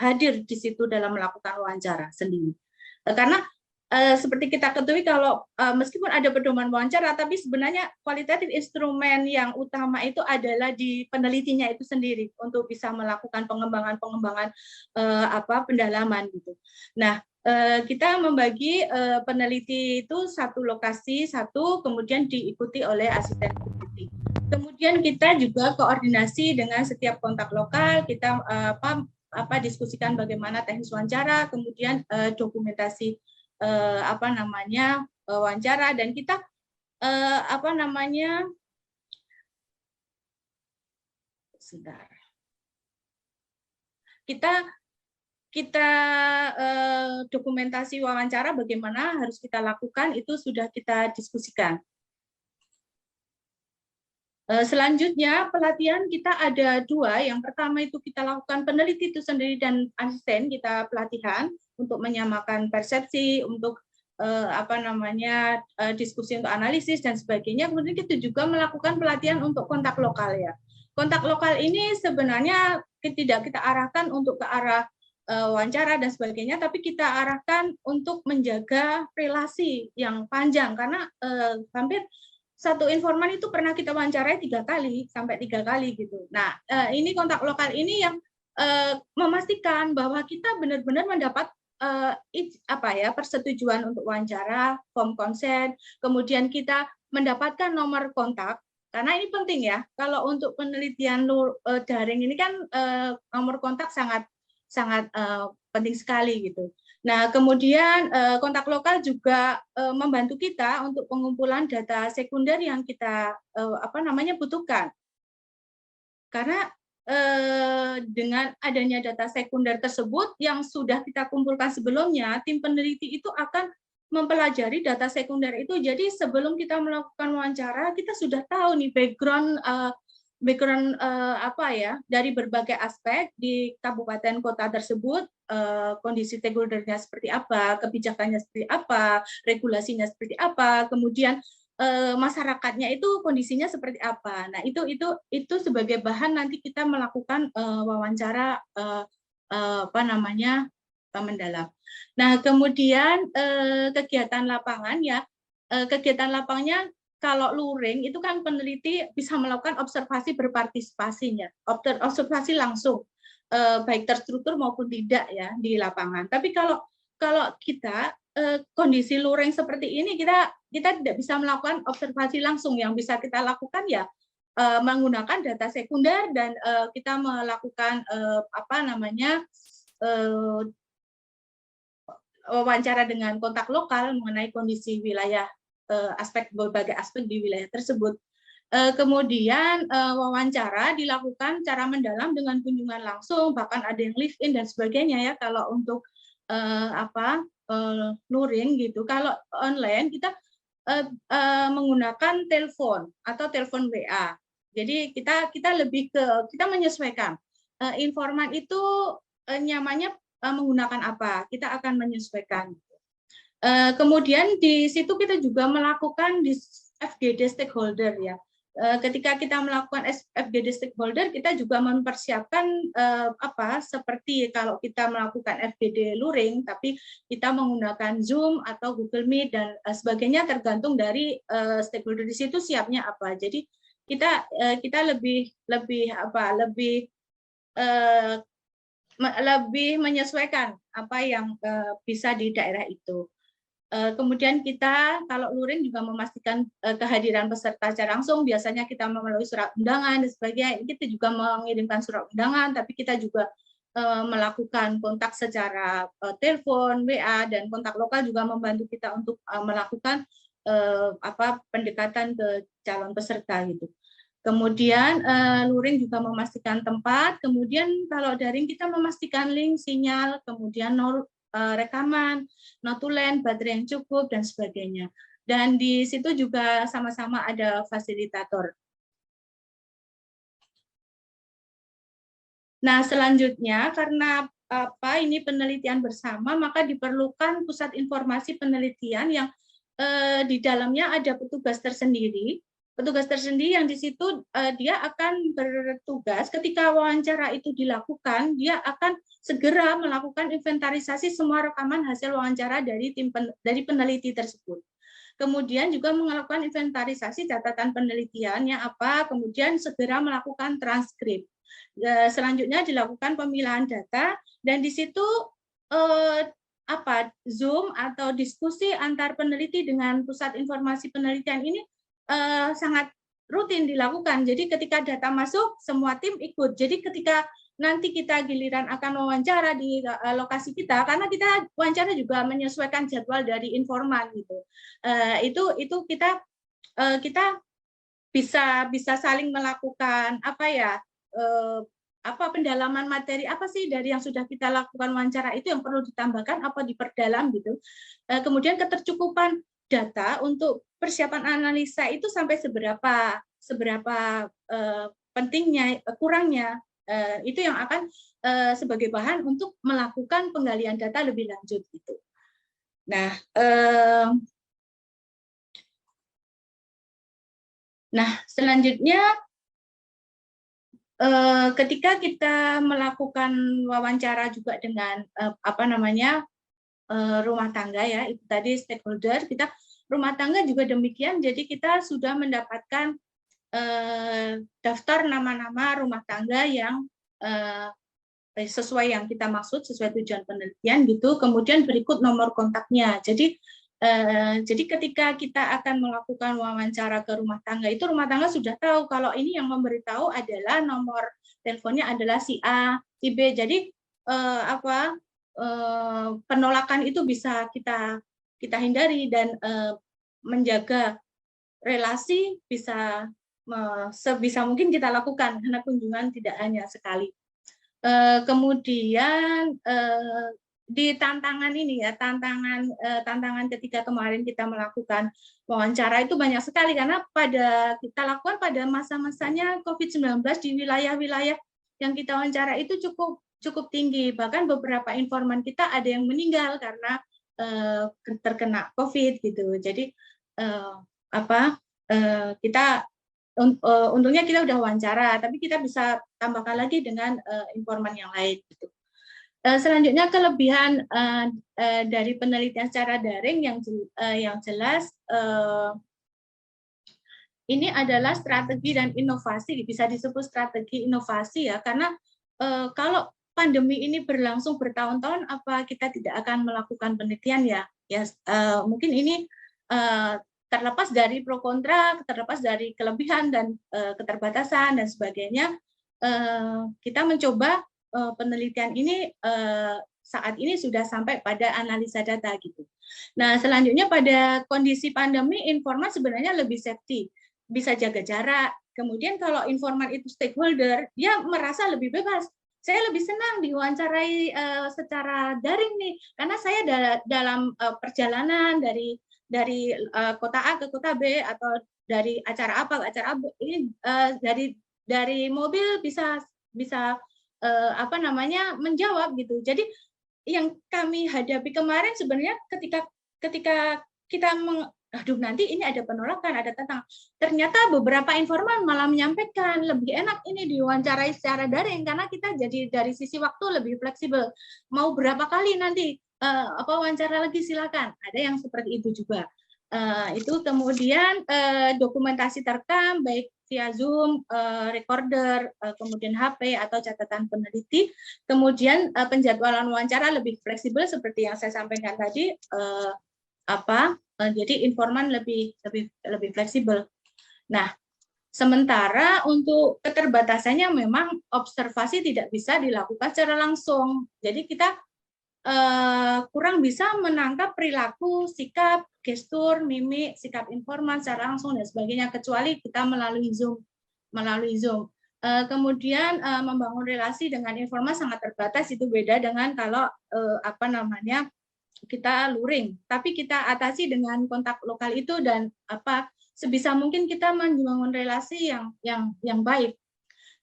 hadir di situ dalam melakukan wawancara sendiri. Karena seperti kita ketahui kalau meskipun ada pedoman wawancara, tapi sebenarnya kualitatif instrumen yang utama itu adalah di penelitinya itu sendiri untuk bisa melakukan pengembangan pendalaman gitu. Nah, kita membagi peneliti itu satu lokasi satu, kemudian diikuti oleh asisten peneliti. Kemudian kita juga koordinasi dengan setiap kontak lokal, kita diskusikan bagaimana teknis wawancara, kemudian dokumentasi wawancara, dan kita kita dokumentasi wawancara bagaimana harus kita lakukan, itu sudah kita diskusikan. Selanjutnya pelatihan kita ada 2. Yang pertama itu kita lakukan peneliti itu sendiri dan asisten kita pelatihan untuk menyamakan persepsi, untuk diskusi untuk analisis dan sebagainya. Kemudian kita juga melakukan pelatihan untuk kontak lokal ya. Kontak lokal ini sebenarnya tidak kita arahkan untuk ke arah wawancara dan sebagainya, tapi kita arahkan untuk menjaga relasi yang panjang, karena hampir satu informan itu pernah kita wawancarai 3 kali sampai 3 kali gitu. Nah, ini kontak lokal ini yang memastikan bahwa kita benar-benar mendapat persetujuan untuk wawancara, form consent, kemudian kita mendapatkan nomor kontak, karena ini penting ya. Kalau untuk penelitian daring ini kan nomor kontak sangat penting sekali gitu. Nah, kemudian kontak lokal juga membantu kita untuk pengumpulan data sekunder yang kita butuhkan. Karena dengan adanya data sekunder tersebut yang sudah kita kumpulkan sebelumnya, tim peneliti itu akan mempelajari data sekunder itu. Jadi sebelum kita melakukan wawancara, kita sudah tahu nih background dari berbagai aspek di kabupaten kota tersebut, kondisi stakeholder-nya seperti apa, kebijakannya seperti apa, regulasinya seperti apa, kemudian masyarakatnya itu kondisinya seperti apa. Nah, itu sebagai bahan nanti kita melakukan wawancara mendalam. Nah, kemudian kegiatan lapangan ya, kegiatan lapangnya kalau luring itu kan peneliti bisa melakukan observasi berpartisipasinya, observasi langsung, baik terstruktur maupun tidak ya di lapangan. Tapi kalau kita kondisi luring seperti ini, kita tidak bisa melakukan observasi langsung. Yang bisa kita lakukan ya menggunakan data sekunder, dan kita melakukan wawancara dengan kontak lokal mengenai kondisi wilayah, berbagai aspek di wilayah tersebut. Kemudian wawancara dilakukan secara mendalam dengan kunjungan langsung, bahkan ada yang live in dan sebagainya ya. Kalau untuk luring gitu, kalau online kita menggunakan telepon atau telepon WA. Jadi kita lebih ke kita menyesuaikan informan itu nyamannya menggunakan apa, kita akan menyesuaikan. Kemudian di situ kita juga melakukan di FGD stakeholder ya. Ketika kita melakukan FGD stakeholder, kita juga mempersiapkan seperti kalau kita melakukan FGD luring, tapi kita menggunakan Zoom atau Google Meet dan sebagainya, tergantung dari stakeholder di situ siapnya apa. Jadi kita lebih menyesuaikan apa yang bisa di daerah itu. Kemudian kita kalau luring juga memastikan kehadiran peserta secara langsung, biasanya kita melalui surat undangan dan sebagainya. Kita juga mengirimkan surat undangan, tapi kita juga melakukan kontak secara telepon, WA, dan kontak lokal juga membantu kita untuk melakukan pendekatan ke calon peserta gitu. Kemudian luring juga memastikan tempat, kemudian kalau daring kita memastikan link, sinyal, kemudian rekaman, notulen, baterai yang cukup, dan sebagainya. Dan di situ juga sama-sama ada fasilitator. Nah, selanjutnya karena ini penelitian bersama, maka diperlukan pusat informasi penelitian yang di dalamnya ada petugas tersendiri. Petugas tersendiri yang di situ dia akan bertugas ketika wawancara itu dilakukan, dia akan segera melakukan inventarisasi semua rekaman hasil wawancara dari peneliti tersebut. Kemudian juga melakukan inventarisasi catatan penelitiannya apa, kemudian segera melakukan transkrip. Selanjutnya dilakukan pemilahan data, dan di situ Zoom atau diskusi antar peneliti dengan pusat informasi penelitian ini sangat rutin dilakukan. Jadi ketika data masuk, semua tim ikut. Jadi ketika nanti kita giliran akan wawancara di lokasi kita, karena kita wawancara juga menyesuaikan jadwal dari informan gitu. Itu kita bisa saling melakukan pendalaman materi apa sih dari yang sudah kita lakukan wawancara itu yang perlu ditambahkan apa diperdalam gitu. Kemudian ketercukupan data untuk persiapan analisa itu sampai seberapa pentingnya, kurangnya, itu yang akan sebagai bahan untuk melakukan penggalian data lebih lanjut gitu. Nah, selanjutnya ketika kita melakukan wawancara juga dengan rumah tangga ya, itu tadi stakeholder, kita rumah tangga juga demikian, jadi kita sudah mendapatkan daftar nama-nama rumah tangga yang sesuai yang kita maksud, sesuai tujuan penelitian gitu, kemudian berikut nomor kontaknya. Jadi ketika kita akan melakukan wawancara ke rumah tangga, itu rumah tangga sudah tahu kalau ini yang memberitahu adalah nomor teleponnya adalah si A, si B. Jadi penolakan itu bisa kita hindari, dan menjaga relasi bisa sebisa mungkin kita lakukan karena kunjungan tidak hanya sekali. Kemudian di tantangan ini ya, tantangan ketika kemarin kita melakukan wawancara itu banyak sekali, karena kita lakukan pada masa-masanya COVID-19 di wilayah-wilayah yang kita wawancara itu cukup tinggi, bahkan beberapa informan kita ada yang meninggal karena terkena COVID gitu. Jadi untungnya kita udah wawancara, tapi kita bisa tambahkan lagi dengan informan yang lain gitu. Selanjutnya kelebihan dari penelitian secara daring yang jelas ini adalah strategi dan inovasi, bisa disebut strategi inovasi ya, karena kalau pandemi ini berlangsung bertahun-tahun, apa kita tidak akan melakukan penelitian ya? Mungkin ini terlepas dari pro kontra, terlepas dari kelebihan dan keterbatasan dan sebagainya, kita mencoba penelitian ini saat ini sudah sampai pada analisa data gitu. Nah, selanjutnya pada kondisi pandemi, informan sebenarnya lebih safety. bisa jaga jarak. Kemudian kalau informan itu stakeholder, dia merasa lebih bebas. Saya lebih senang diwawancarai secara daring nih, karena saya dalam perjalanan dari kota A ke kota B atau dari acara apa ke acara B, ini dari mobil bisa apa namanya menjawab gitu. Jadi yang kami hadapi kemarin sebenarnya ketika kita aduh nanti ini ada penolakan, ada tentang. Ternyata beberapa informan malah menyampaikan lebih enak ini diwawancarai secara daring karena kita jadi dari sisi waktu lebih fleksibel. Mau berapa kali nanti wawancara lagi silakan. Ada yang seperti itu juga. Itu kemudian dokumentasi terekam baik via Zoom, recorder, kemudian HP atau catatan peneliti. Kemudian penjadwalan wawancara lebih fleksibel seperti yang saya sampaikan tadi. Jadi informan lebih fleksibel. Nah, sementara untuk keterbatasannya memang observasi tidak bisa dilakukan secara langsung. Jadi kita kurang bisa menangkap perilaku, sikap, gestur, mimik, sikap informan secara langsung dan sebagainya kecuali kita melalui Zoom. Kemudian membangun relasi dengan informan sangat terbatas, itu beda dengan kalau kita luring, tapi kita atasi dengan kontak lokal itu dan sebisa mungkin kita membangun relasi yang baik.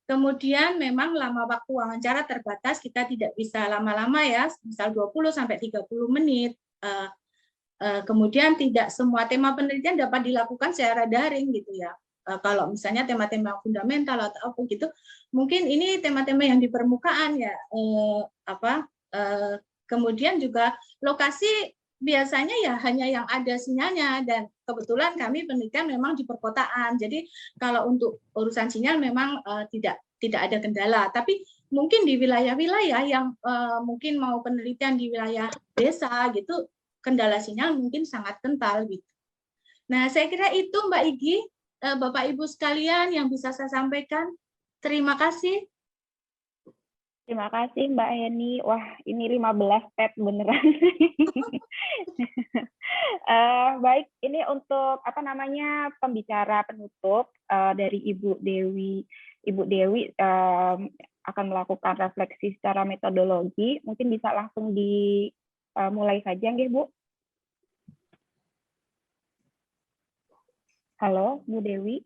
Kemudian memang lama waktu wawancara terbatas, kita tidak bisa lama-lama ya, misal 20 sampai 30 menit. Kemudian tidak semua tema penelitian dapat dilakukan secara daring gitu ya. Kalau misalnya tema-tema fundamental atau apa gitu, mungkin ini tema-tema yang di permukaan ya. Kemudian juga lokasi biasanya ya hanya yang ada sinyalnya dan kebetulan kami penelitian memang di perkotaan. Jadi kalau untuk urusan sinyal memang tidak ada kendala. Tapi mungkin di wilayah-wilayah yang mungkin mau penelitian di wilayah desa gitu, kendala sinyal mungkin sangat kental gitu. Nah, saya kira itu Mbak Igi, Bapak Ibu sekalian yang bisa saya sampaikan. Terima kasih. Terima kasih Mbak Heni. Wah, ini 15 tab beneran. Baik, ini untuk pembicara penutup dari Ibu Dewi. Ibu Dewi akan melakukan refleksi secara metodologi. Mungkin bisa langsung dimulai saja, nggih, Bu? Halo, Bu Dewi.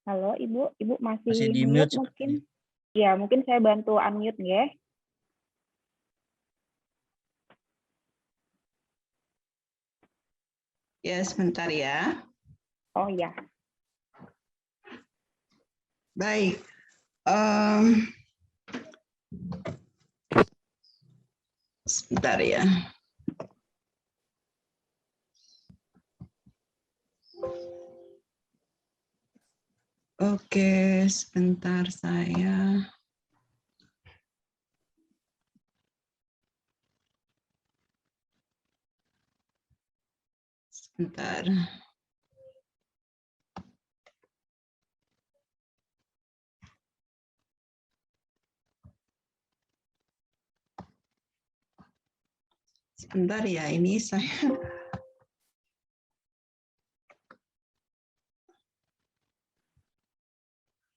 Halo, Ibu masih di mute mute mungkin? Ya, mungkin saya bantu unmute ya. Ya, sebentar ya. Oh ya. Baik. Sebentar ya. Oke, sebentar saya. Sebentar. Sebentar ya, ini saya.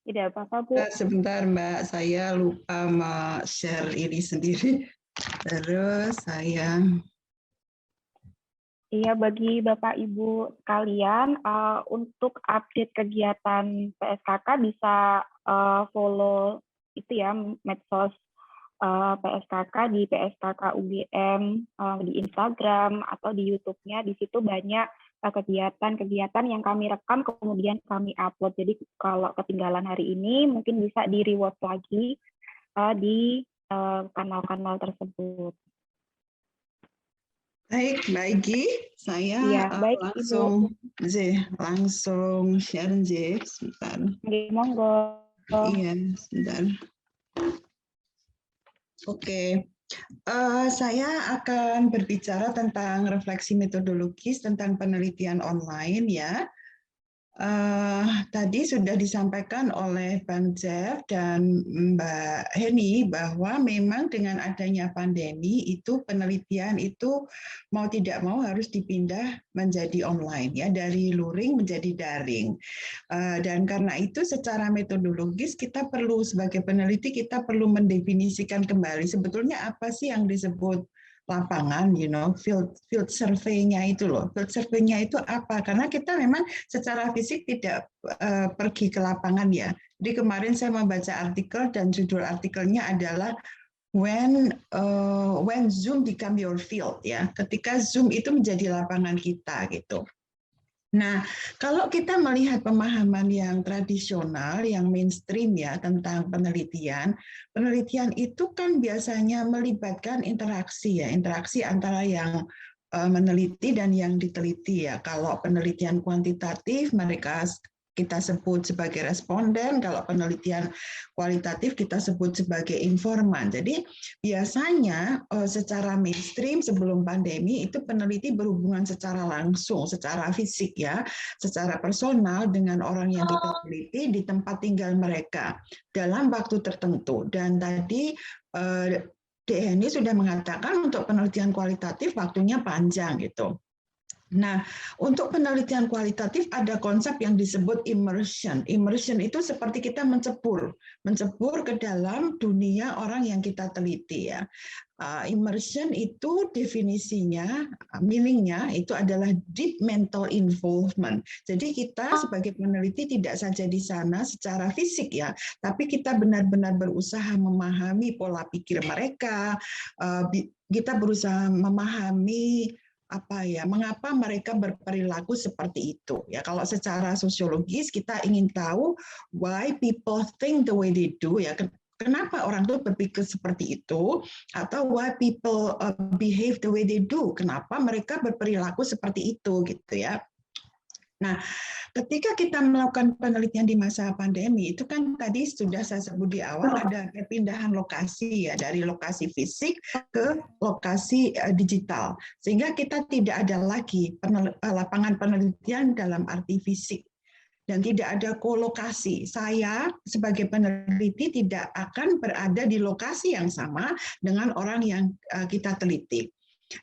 Tidak apa-apa, Bu. Sebentar Mbak, saya lupa share ini sendiri. Terus saya. Iya, bagi Bapak Ibu sekalian, untuk update kegiatan PSKK bisa follow itu ya, medsos PSKK di PSKK UGM di Instagram atau di YouTube-nya. Di situ banyak kegiatan-kegiatan yang kami rekam kemudian kami upload. Jadi kalau ketinggalan hari ini mungkin bisa di reward lagi di kanal-kanal tersebut. Baik, Mbak Igi, saya ya, baik, langsung share sebentar. Monggo. Iya, sebentar. Oke. Saya akan berbicara tentang refleksi metodologis tentang penelitian online ya. Tadi sudah disampaikan oleh Bang Jeff dan Mbak Heni bahwa memang dengan adanya pandemi itu penelitian itu mau tidak mau harus dipindah menjadi online ya, dari luring menjadi daring. Dan karena itu secara metodologis kita perlu sebagai peneliti kita perlu mendefinisikan kembali sebetulnya apa sih yang disebut lapangan, field survey-nya itu loh. Field survey-nya itu apa? Karena kita memang secara fisik tidak pergi ke lapangan ya. Jadi kemarin saya membaca artikel dan judul artikelnya adalah when Zoom become your field ya. Ketika Zoom itu menjadi lapangan kita gitu. Nah, kalau kita melihat pemahaman yang tradisional, yang mainstream ya tentang penelitian itu kan biasanya melibatkan interaksi ya, interaksi antara yang meneliti dan yang diteliti ya. Kalau penelitian kuantitatif mereka kita sebut sebagai responden, kalau penelitian kualitatif kita sebut sebagai informan. Jadi biasanya secara mainstream sebelum pandemi itu peneliti berhubungan secara langsung, secara fisik ya, secara personal dengan orang yang kita teliti di tempat tinggal mereka dalam waktu tertentu. Dan tadi DNI sudah mengatakan untuk penelitian kualitatif waktunya panjang gitu. Nah, untuk penelitian kualitatif ada konsep yang disebut immersion. Immersion itu seperti kita mencebur ke dalam dunia orang yang kita teliti ya. Immersion itu definisinya, meaningnya itu adalah deep mental involvement. Jadi kita sebagai peneliti tidak saja di sana secara fisik ya, tapi kita benar-benar berusaha memahami pola pikir mereka. Kita berusaha memahami mengapa mereka berperilaku seperti itu ya. Kalau secara sosiologis kita ingin tahu why people think the way they do ya, kenapa orang itu berpikir seperti itu, atau why people behave the way they do, kenapa mereka berperilaku seperti itu gitu ya. Nah, ketika kita melakukan penelitian di masa pandemi, itu kan tadi sudah saya sebut di awal ada perpindahan lokasi ya, dari lokasi fisik ke lokasi digital. Sehingga kita tidak ada lagi lapangan penelitian dalam arti fisik. Dan tidak ada kolokasi. Saya sebagai peneliti tidak akan berada di lokasi yang sama dengan orang yang kita teliti.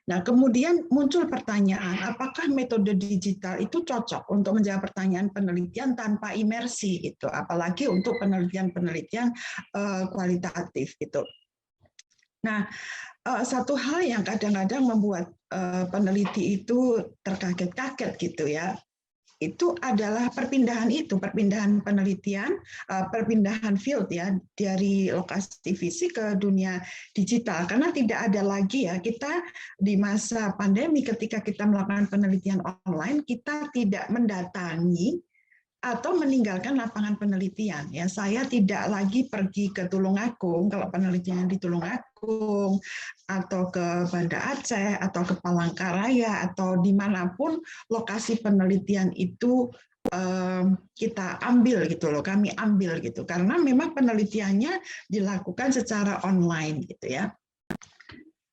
Nah, kemudian muncul pertanyaan, apakah metode digital itu cocok untuk menjawab pertanyaan penelitian tanpa imersi gitu, apalagi untuk penelitian-penelitian kualitatif gitu. Nah, satu hal yang kadang-kadang membuat peneliti itu terkaget-kaget gitu ya, itu adalah perpindahan penelitian, perpindahan field ya dari lokasi fisik ke dunia digital, karena tidak ada lagi ya, kita di masa pandemi ketika kita melakukan penelitian online kita tidak mendatangi atau meninggalkan lapangan penelitian ya. Saya tidak lagi pergi ke Tulungagung kalau penelitian di Tulungagung, atau ke Banda Aceh atau ke Palangkaraya atau dimanapun lokasi penelitian itu kita ambil gitu loh, kami ambil gitu, karena memang penelitiannya dilakukan secara online gitu ya.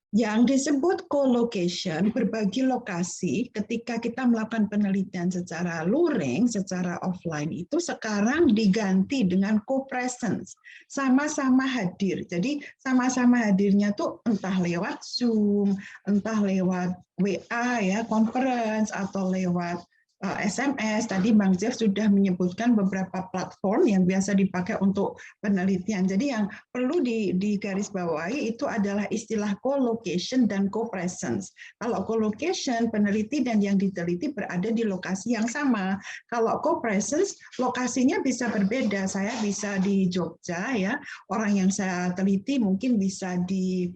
Yang disebut co-location, berbagi lokasi, ketika kita melakukan penelitian secara luring, secara offline, itu sekarang diganti dengan co-presence, sama-sama hadir. Jadi sama-sama hadirnya tuh entah lewat Zoom, entah lewat WA ya, conference, atau lewat SMS. Tadi Bang Jeff sudah menyebutkan beberapa platform yang biasa dipakai untuk penelitian. Jadi yang perlu digarisbawahi itu adalah istilah co-location dan co-presence. Kalau co-location, peneliti dan yang diteliti berada di lokasi yang sama. Kalau co-presence, lokasinya bisa berbeda. Saya bisa di Jogja ya, orang yang saya teliti mungkin bisa di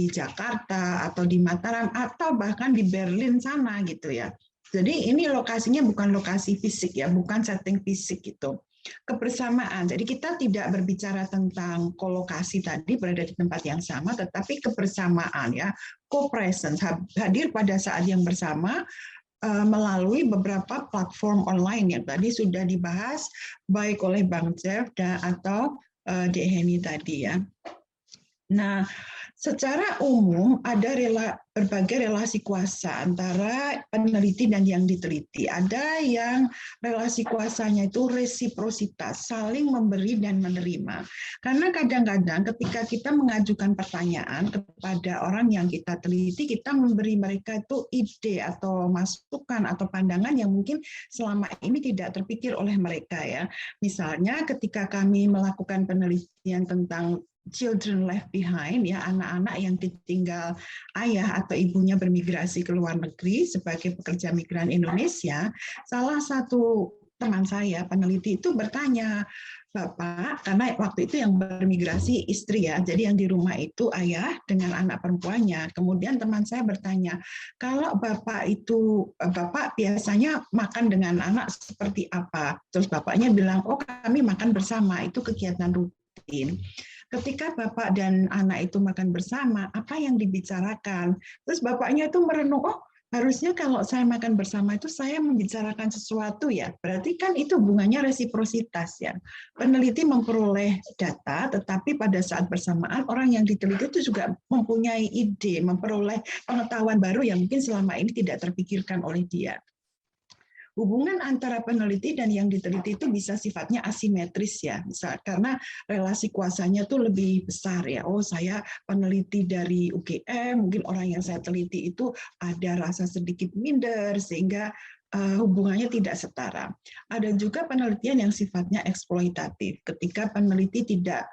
Jakarta atau di Mataram atau bahkan di Berlin sana gitu ya. Jadi ini lokasinya bukan lokasi fisik ya, bukan setting fisik gitu. Kebersamaan. Jadi kita tidak berbicara tentang kolokasi tadi berada di tempat yang sama, tetapi kebersamaan ya, co-presence, hadir pada saat yang bersama melalui beberapa platform online yang tadi sudah dibahas baik oleh Bang Jeff atau Dek Heni tadi ya. Nah, Secara umum ada berbagai relasi kuasa antara peneliti dan yang diteliti. Ada yang relasi kuasanya itu resiprositas, saling memberi dan menerima. Karena kadang-kadang ketika kita mengajukan pertanyaan kepada orang yang kita teliti, kita memberi mereka itu ide atau masukan atau pandangan yang mungkin selama ini tidak terpikir oleh mereka ya. Misalnya ketika kami melakukan penelitian tentang children left behind, ya, anak-anak yang ditinggal ayah atau ibunya bermigrasi ke luar negeri sebagai pekerja migran Indonesia, salah satu teman saya peneliti itu bertanya, Bapak, karena waktu itu yang bermigrasi istri ya, jadi yang di rumah itu ayah dengan anak perempuannya. Kemudian teman saya bertanya, kalau Bapak biasanya makan dengan anak seperti apa? Terus bapaknya bilang, oh kami makan bersama, itu kegiatan rutin. Ketika bapak dan anak itu makan bersama, apa yang dibicarakan? Terus bapaknya itu merenung, oh harusnya kalau saya makan bersama itu saya membicarakan sesuatu ya. Berarti kan itu hubungannya resiprositas ya. Peneliti memperoleh data, tetapi pada saat bersamaan orang yang diteliti itu juga mempunyai ide, memperoleh pengetahuan baru yang mungkin selama ini tidak terpikirkan oleh dia. Hubungan antara peneliti dan yang diteliti itu bisa sifatnya asimetris ya, karena relasi kuasanya tuh lebih besar ya. Oh saya peneliti dari UGM, mungkin orang yang saya teliti itu ada rasa sedikit minder sehingga hubungannya tidak setara. Ada juga penelitian yang sifatnya eksploitatif, ketika peneliti tidak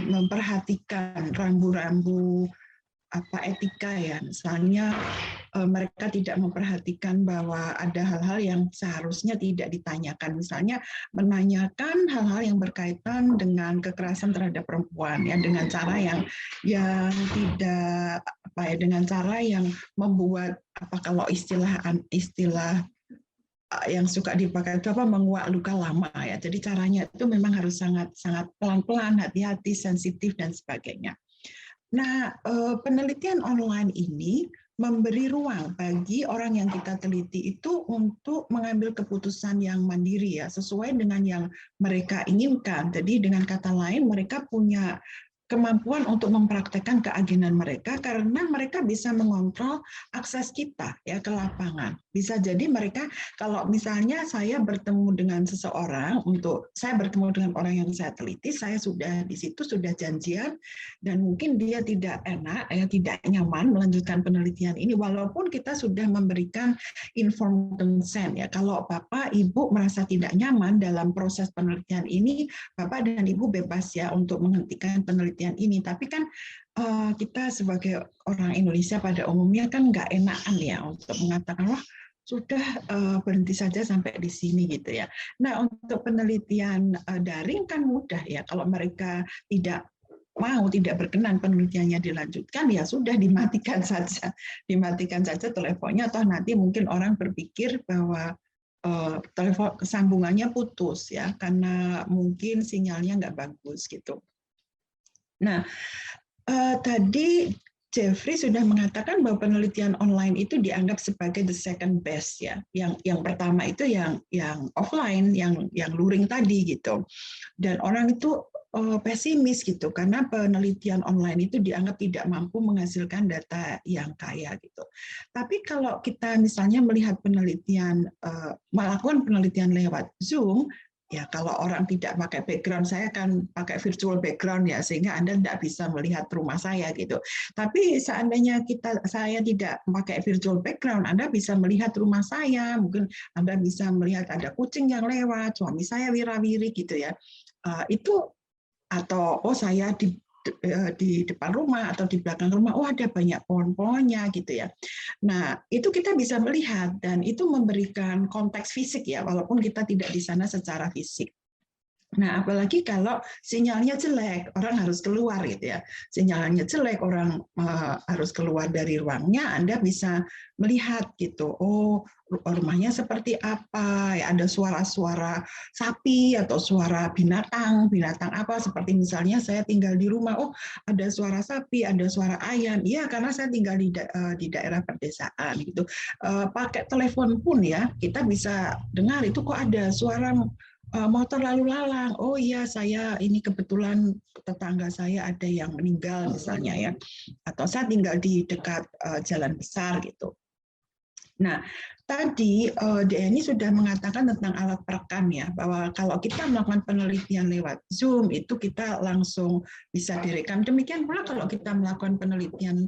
memperhatikan rambu-rambu etika ya, misalnya mereka tidak memperhatikan bahwa ada hal-hal yang seharusnya tidak ditanyakan, misalnya menanyakan hal-hal yang berkaitan dengan kekerasan terhadap perempuan ya dengan cara yang tidak dengan cara yang membuat kalau istilah yang suka dipakai itu menguak luka lama ya. Jadi caranya itu memang harus sangat pelan-pelan, hati-hati, sensitif dan sebagainya. Nah, penelitian online ini memberi ruang bagi orang yang kita teliti itu untuk mengambil keputusan yang mandiri ya, sesuai dengan yang mereka inginkan. Jadi dengan kata lain mereka punya kemampuan untuk mempraktekkan keagenan mereka karena mereka bisa mengontrol akses kita ya ke lapangan. Bisa jadi mereka kalau misalnya saya bertemu dengan seseorang saya bertemu dengan orang yang saya teliti, saya sudah di situ sudah janjian dan mungkin dia tidak enak ya tidak nyaman melanjutkan penelitian ini walaupun kita sudah memberikan informed consent ya. Kalau Bapak Ibu merasa tidak nyaman dalam proses penelitian ini, Bapak dan Ibu bebas ya untuk menghentikan penelitian ini, tapi kan kita sebagai orang Indonesia pada umumnya kan nggak enakan ya untuk mengatakan wah sudah berhenti saja sampai di sini gitu ya. Nah untuk penelitian daring kan mudah ya, kalau mereka tidak berkenan penelitiannya dilanjutkan ya sudah dimatikan saja teleponnya, atau nanti mungkin orang berpikir bahwa telepon sambungannya putus ya karena mungkin sinyalnya nggak bagus gitu. Nah, tadi Jeffrey sudah mengatakan bahwa penelitian online itu dianggap sebagai the second best ya. Yang pertama itu yang offline, yang luring tadi gitu. Dan orang itu pesimis gitu karena penelitian online itu dianggap tidak mampu menghasilkan data yang kaya gitu. Tapi kalau kita misalnya melihat melakukan penelitian lewat Zoom, ya kalau orang tidak pakai background, saya kan pakai virtual background ya, sehingga Anda tidak bisa melihat rumah saya gitu. Tapi seandainya saya tidak pakai virtual background, Anda bisa melihat rumah saya, mungkin Anda bisa melihat ada kucing yang lewat, suami saya wira-wiri gitu ya. Itu atau saya di depan rumah atau di belakang rumah, ada banyak pohon-pohonnya gitu ya. Nah, itu kita bisa melihat dan itu memberikan konteks fisik ya, walaupun kita tidak di sana secara fisik. Nah, apalagi kalau sinyalnya jelek, orang harus keluar gitu ya. Sinyalnya jelek, orang harus keluar dari ruangnya, Anda bisa melihat gitu. Oh, rumahnya seperti apa? Ya, ada suara-suara sapi atau suara binatang apa? Seperti misalnya saya tinggal di rumah, oh ada suara sapi, ada suara ayam. Iya, karena saya tinggal di daerah pedesaan gitu. Pakai telepon pun ya, kita bisa dengar itu kok ada suara motor lalu lalang. Oh iya, saya ini kebetulan tetangga saya ada yang meninggal misalnya ya, atau saya tinggal di dekat jalan besar gitu. Nah, tadi DNI sudah mengatakan tentang alat perekam ya, bahwa kalau kita melakukan penelitian lewat Zoom itu kita langsung bisa direkam. Demikian pula kalau kita melakukan penelitian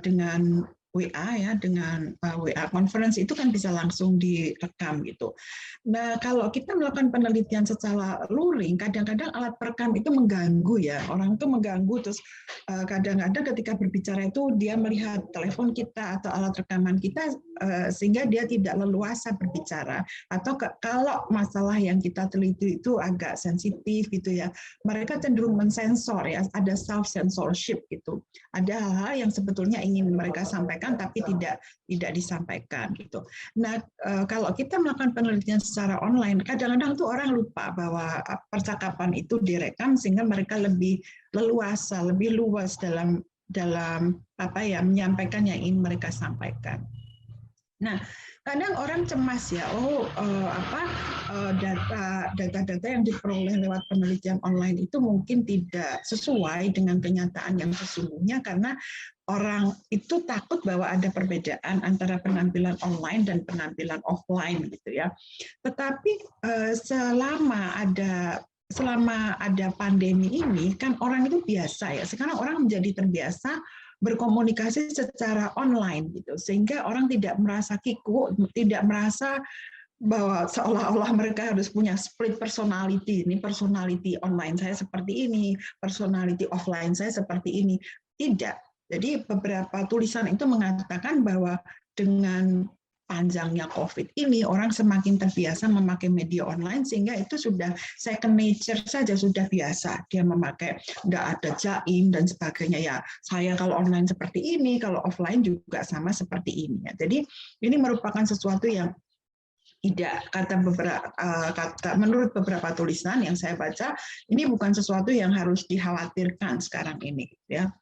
dengan WA ya, dengan WA conference itu kan bisa langsung direkam gitu. Nah, kalau kita melakukan penelitian secara luring, kadang-kadang alat perekam itu mengganggu ya. Orang itu mengganggu, terus kadang-kadang ketika berbicara itu dia melihat telepon kita atau alat rekaman kita sehingga dia tidak leluasa berbicara. Atau kalau masalah yang kita teliti itu agak sensitif gitu ya, mereka cenderung mensensor ya, ada self censorship gitu. Ada hal-hal yang sebetulnya ingin mereka sampaikan tapi tidak disampaikan gitu. Nah, kalau kita melakukan penelitian secara online, kadang-kadang tuh orang lupa bahwa percakapan itu direkam sehingga mereka lebih leluasa, lebih luas dalam apa ya, menyampaikan yang ingin mereka sampaikan. Nah, kadang orang cemas ya, data-data yang diperoleh lewat penelitian online itu mungkin tidak sesuai dengan kenyataan yang sesungguhnya karena orang itu takut bahwa ada perbedaan antara penampilan online dan penampilan offline gitu ya. Tetapi selama ada pandemi ini kan orang itu biasa ya. Sekarang orang menjadi terbiasa berkomunikasi secara online gitu, sehingga orang tidak merasa kiku, tidak merasa bahwa seolah-olah mereka harus punya split personality. Ini personality online saya seperti ini, personality offline saya seperti ini. Tidak. Jadi beberapa tulisan itu mengatakan bahwa dengan panjangnya COVID ini orang semakin terbiasa memakai media online sehingga itu sudah second nature saja, sudah biasa dia memakai, nggak ada jaim dan sebagainya ya. Saya kalau online seperti ini, kalau offline juga sama seperti ini. Jadi ini merupakan sesuatu yang tidak, menurut beberapa tulisan yang saya baca, ini bukan sesuatu yang harus dikhawatirkan sekarang ini ya.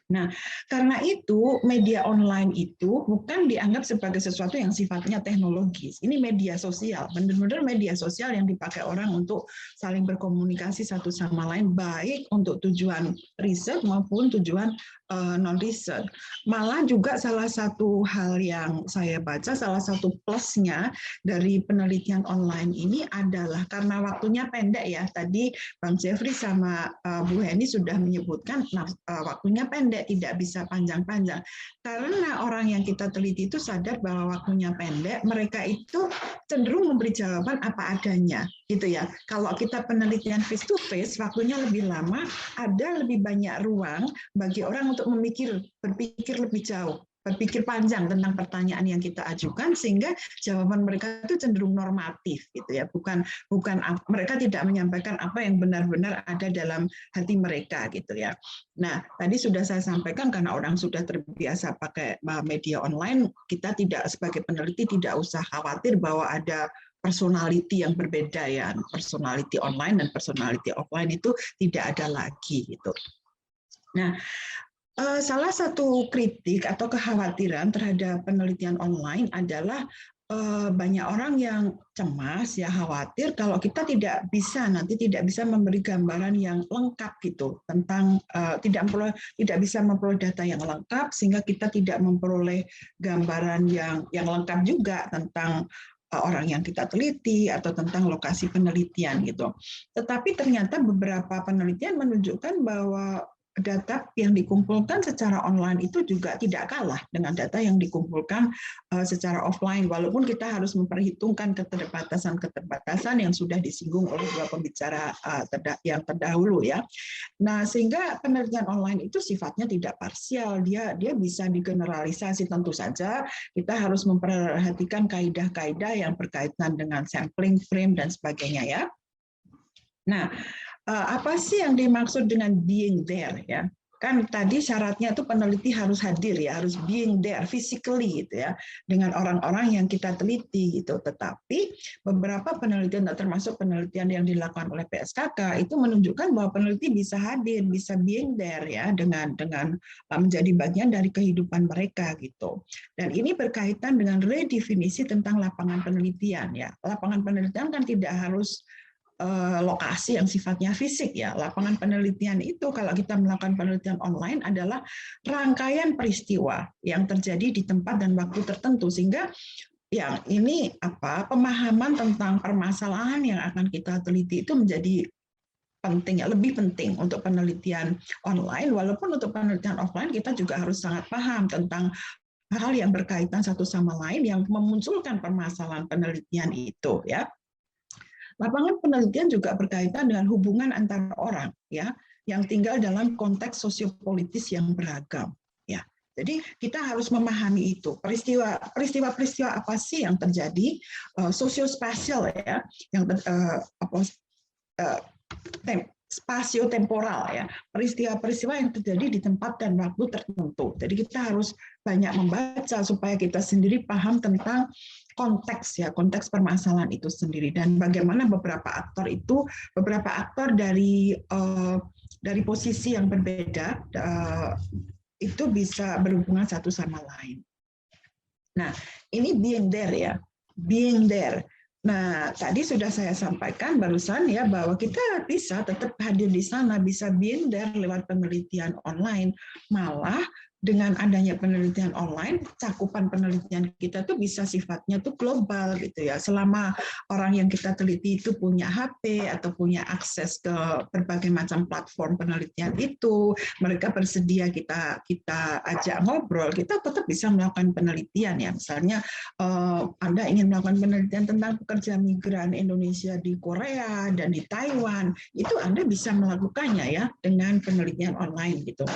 Nah, karena itu media online itu bukan dianggap sebagai sesuatu yang sifatnya teknologis. Ini media sosial, benar-benar media sosial yang dipakai orang untuk saling berkomunikasi satu sama lain, baik untuk tujuan riset maupun tujuan non-riset. Malah juga salah satu hal yang saya baca, salah satu plusnya dari penelitian online ini adalah karena waktunya pendek ya. Tadi Bang Jeffrey sama Bu Heni sudah menyebutkan waktunya pendek, tidak bisa panjang-panjang. Karena orang yang kita teliti itu sadar bahwa waktunya pendek, mereka itu cenderung memberi jawaban apa adanya, gitu ya. Kalau kita penelitian face to face, waktunya lebih lama, ada lebih banyak ruang bagi orang untuk berpikir lebih jauh, berpikir panjang tentang pertanyaan yang kita ajukan sehingga jawaban mereka itu cenderung normatif gitu ya, bukan mereka tidak menyampaikan apa yang benar-benar ada dalam hati mereka gitu ya. Nah, tadi sudah saya sampaikan karena orang sudah terbiasa pakai media online, kita tidak sebagai peneliti tidak usah khawatir bahwa ada personality yang berbeda ya, personality online dan personality offline itu tidak ada lagi gitu. Nah, salah satu kritik atau kekhawatiran terhadap penelitian online adalah banyak orang yang cemas ya, khawatir kalau kita tidak bisa memberi gambaran yang lengkap gitu tentang tidak bisa memperoleh data yang lengkap sehingga kita tidak memperoleh gambaran yang lengkap juga tentang orang yang kita teliti atau tentang lokasi penelitian gitu. Tetapi ternyata beberapa penelitian menunjukkan bahwa data yang dikumpulkan secara online itu juga tidak kalah dengan data yang dikumpulkan secara offline, walaupun kita harus memperhitungkan keterbatasan yang sudah disinggung oleh dua pembicara yang terdahulu ya. Nah, sehingga penelitian online itu sifatnya tidak parsial, dia bisa digeneralisasi. Tentu saja kita harus memperhatikan kaidah-kaidah yang berkaitan dengan sampling frame dan sebagainya ya. Nah, apa sih yang dimaksud dengan being there ya? Kan tadi syaratnya itu peneliti harus hadir ya, harus being there physically gitu ya, dengan orang-orang yang kita teliti gitu. Tetapi beberapa penelitian, termasuk penelitian yang dilakukan oleh PSKK, itu menunjukkan bahwa peneliti bisa hadir, bisa being there ya, dengan menjadi bagian dari kehidupan mereka gitu. Dan ini berkaitan dengan redefinisi tentang lapangan penelitian ya. Lapangan penelitian kan tidak harus lokasi yang sifatnya fisik ya. Lapangan penelitian itu kalau kita melakukan penelitian online adalah rangkaian peristiwa yang terjadi di tempat dan waktu tertentu, sehingga ya ini pemahaman tentang permasalahan yang akan kita teliti itu menjadi penting ya, lebih penting untuk penelitian online, walaupun untuk penelitian offline kita juga harus sangat paham tentang hal yang berkaitan satu sama lain yang memunculkan permasalahan penelitian itu ya. Lapangan penelitian juga berkaitan dengan hubungan antara orang ya yang tinggal dalam konteks sosiopolitis yang beragam ya. Jadi kita harus memahami itu peristiwa apa sih yang terjadi sosiospasial ya, yang spasio-temporal ya, peristiwa-peristiwa yang terjadi di tempat dan waktu tertentu. Jadi kita harus banyak membaca supaya kita sendiri paham tentang konteks ya, konteks permasalahan itu sendiri, dan bagaimana beberapa aktor dari posisi yang berbeda itu bisa berhubungan satu sama lain. Nah, ini being there ya, being there. Nah, tadi sudah saya sampaikan barusan ya bahwa kita bisa tetap hadir di sana, bisa being there lewat penelitian online. Malah dengan adanya penelitian online, cakupan penelitian kita tuh bisa sifatnya tuh global gitu ya. Selama orang yang kita teliti itu punya HP atau punya akses ke berbagai macam platform penelitian itu, mereka bersedia kita ajak ngobrol, kita tetap bisa melakukan penelitian ya. Misalnya Anda ingin melakukan penelitian tentang pekerja migran Indonesia di Korea dan di Taiwan, itu Anda bisa melakukannya ya dengan penelitian online gitu.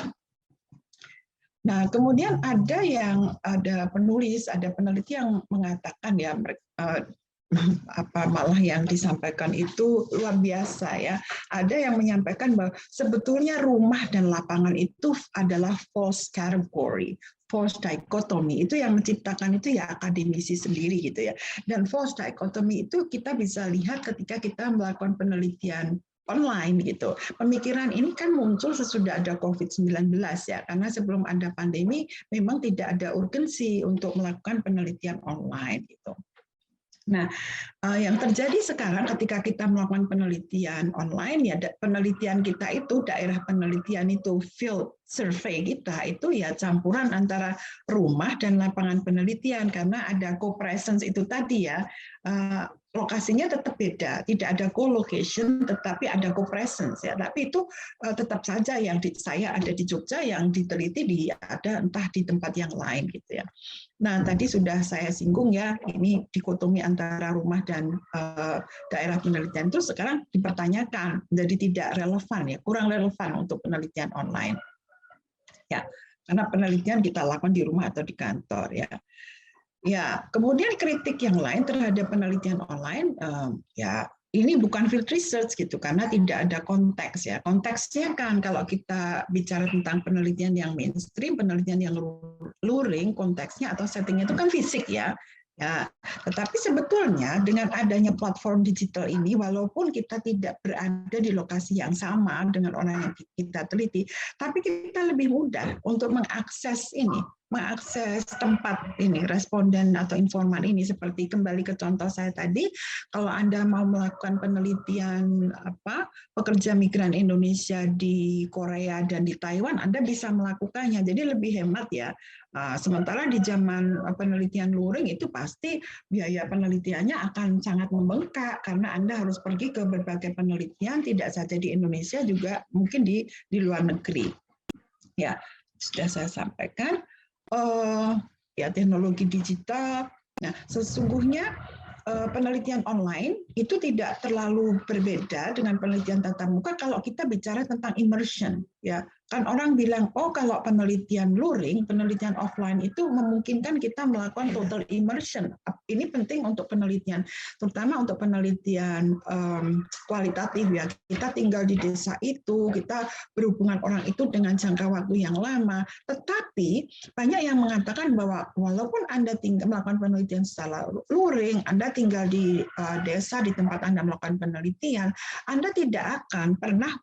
Nah, kemudian ada penulis, ada peneliti yang mengatakan ya malah yang disampaikan itu luar biasa ya. Ada yang menyampaikan bahwa sebetulnya rumah dan lapangan itu adalah false category, false dichotomy. Itu yang menciptakan itu ya akademisi sendiri gitu ya. Dan false dichotomy itu kita bisa lihat ketika kita melakukan penelitian online gitu. Pemikiran ini kan muncul sesudah ada COVID-19 ya, karena sebelum ada pandemi memang tidak ada urgensi untuk melakukan penelitian online gitu. Nah, yang terjadi sekarang ketika kita melakukan penelitian online ya, penelitian kita itu daerah penelitian itu field survey kita itu ya campuran antara rumah dan lapangan penelitian, karena ada co-presence itu tadi ya. Lokasinya tetap beda, tidak ada co-location, tetapi ada co-presence ya. Tapi itu tetap saja yang saya ada di Jogja, yang diteliti ada entah di tempat yang lain gitu ya. Nah, tadi sudah saya singgung ya, ini dikotomi antara rumah dan daerah penelitian itu sekarang dipertanyakan, jadi tidak relevan ya, kurang relevan untuk penelitian online. Ya, karena penelitian kita lakukan di rumah atau di kantor ya. Ya, kemudian kritik yang lain terhadap penelitian online, ya ini bukan field research gitu, karena tidak ada konteks ya. Konteksnya kan kalau kita bicara tentang penelitian yang mainstream, penelitian yang luring, konteksnya atau settingnya itu kan fisik ya. Ya, tetapi sebetulnya dengan adanya platform digital ini, walaupun kita tidak berada di lokasi yang sama dengan orang yang kita teliti, tapi kita lebih mudah untuk mengakses tempat ini, responden atau informan ini. Seperti kembali ke contoh saya tadi, kalau Anda mau melakukan penelitian pekerja migran Indonesia di Korea dan di Taiwan, Anda bisa melakukannya. Jadi lebih hemat ya. Sementara di zaman penelitian luring itu pasti biaya penelitiannya akan sangat membengkak karena Anda harus pergi ke berbagai penelitian, tidak saja di Indonesia, juga mungkin di luar negeri. Ya, sudah saya sampaikan. Ya, teknologi digital. Nah, sesungguhnya penelitian online itu tidak terlalu berbeda dengan penelitian tatap muka kalau kita bicara tentang immersion, ya. Kan orang bilang, oh kalau penelitian luring, penelitian offline itu memungkinkan kita melakukan total immersion. Ini penting untuk penelitian, terutama untuk penelitian kualitatif, ya. Kita tinggal di desa itu, kita berhubungan orang itu dengan jangka waktu yang lama. Tetapi banyak yang mengatakan bahwa walaupun Anda tinggal melakukan penelitian secara luring, Anda tinggal di desa di tempat Anda melakukan penelitian, Anda tidak akan pernah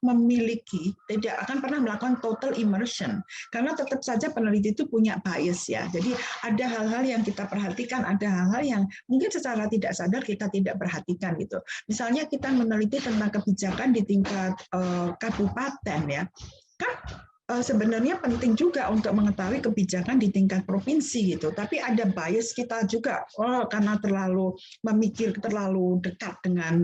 tidak akan pernah melakukan total immersion, karena tetap saja peneliti itu punya bias, ya. Jadi ada hal-hal yang kita perhatikan, ada hal-hal yang mungkin secara tidak sadar kita tidak perhatikan gitu. Misalnya kita meneliti tentang kebijakan di tingkat kabupaten, ya. Kan sebenarnya penting juga untuk mengetahui kebijakan di tingkat provinsi gitu, tapi ada bias kita juga, karena terlalu terlalu dekat dengan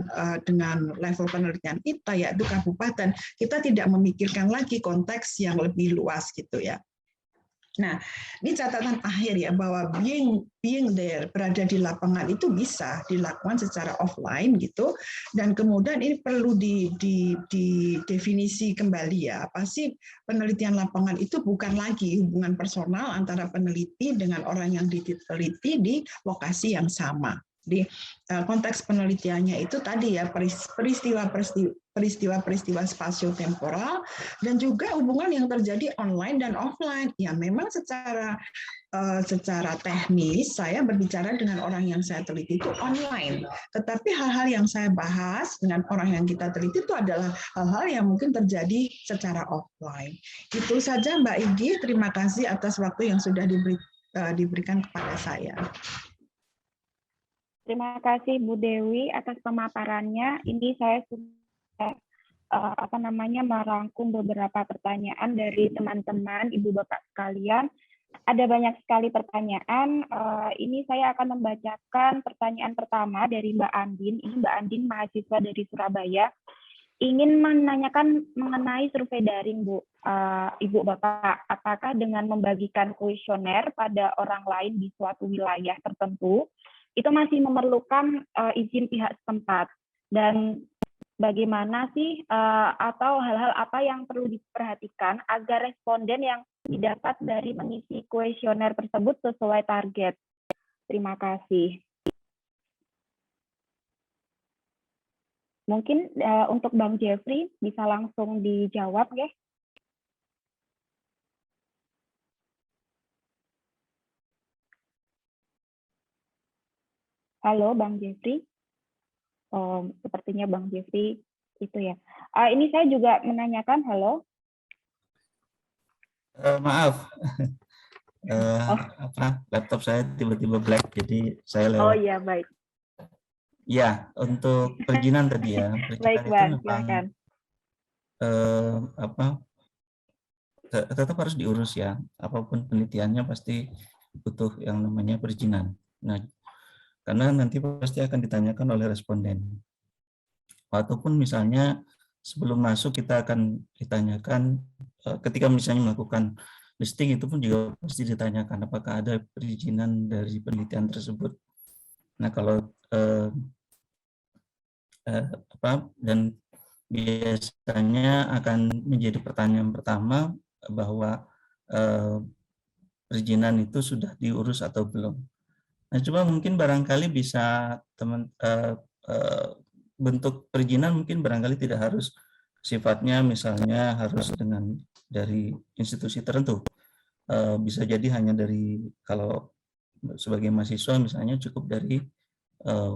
level penelitian kita, yaitu kabupaten, kita tidak memikirkan lagi konteks yang lebih luas gitu, ya. Nah, ini catatan akhir, ya, bahwa being there, berada di lapangan itu bisa dilakukan secara offline gitu, dan kemudian ini perlu didefinisi kembali, ya, apa sih penelitian lapangan itu? Bukan lagi hubungan personal antara peneliti dengan orang yang diteliti di lokasi yang sama. Di konteks penelitiannya itu tadi, ya, peristiwa-peristiwa spasio-temporal, dan juga hubungan yang terjadi online dan offline. Ya, memang secara teknis saya berbicara dengan orang yang saya teliti itu online, tetapi hal-hal yang saya bahas dengan orang yang kita teliti itu adalah hal-hal yang mungkin terjadi secara offline. Itu saja, Mbak Igi. Terima kasih atas waktu yang sudah diberikan kepada saya. Terima kasih Bu Dewi atas pemaparannya. Ini saya sudah merangkum beberapa pertanyaan dari teman-teman, Ibu Bapak sekalian. Ada banyak sekali pertanyaan. Ini saya akan membacakan pertanyaan pertama dari Mbak Andin. Ini Mbak Andin, mahasiswa dari Surabaya. Ingin menanyakan mengenai survei daring, Bu. Ibu Bapak, apakah dengan membagikan kuesioner pada orang lain di suatu wilayah tertentu, itu masih memerlukan izin pihak setempat, dan bagaimana sih atau hal-hal apa yang perlu diperhatikan agar responden yang didapat dari mengisi kuesioner tersebut sesuai target? Terima kasih. Mungkin untuk Bang Jeffrey bisa langsung dijawab, ya. Halo, Bang Jeffrey. Sepertinya Bang Jeffrey itu, ya. Ini saya juga menanyakan, halo. Maaf, laptop saya tiba-tiba black, jadi saya lewat. Oh iya, baik. Ya, untuk perizinan tadi, ya. Baik, Bang. Silakan. Tetap harus diurus, ya. Apapun penelitiannya pasti butuh yang namanya perizinan. Nah, karena nanti pasti akan ditanyakan oleh responden. Ataupun misalnya sebelum masuk kita akan ditanyakan, ketika misalnya melakukan listing itu pun juga pasti ditanyakan apakah ada perizinan dari penelitian tersebut. Nah, kalau dan biasanya akan menjadi pertanyaan pertama bahwa perizinan itu sudah diurus atau belum. Nah, coba mungkin barangkali bisa bentuk perizinan mungkin barangkali tidak harus sifatnya misalnya harus dari institusi tertentu. Bisa jadi hanya dari, kalau sebagai mahasiswa misalnya cukup dari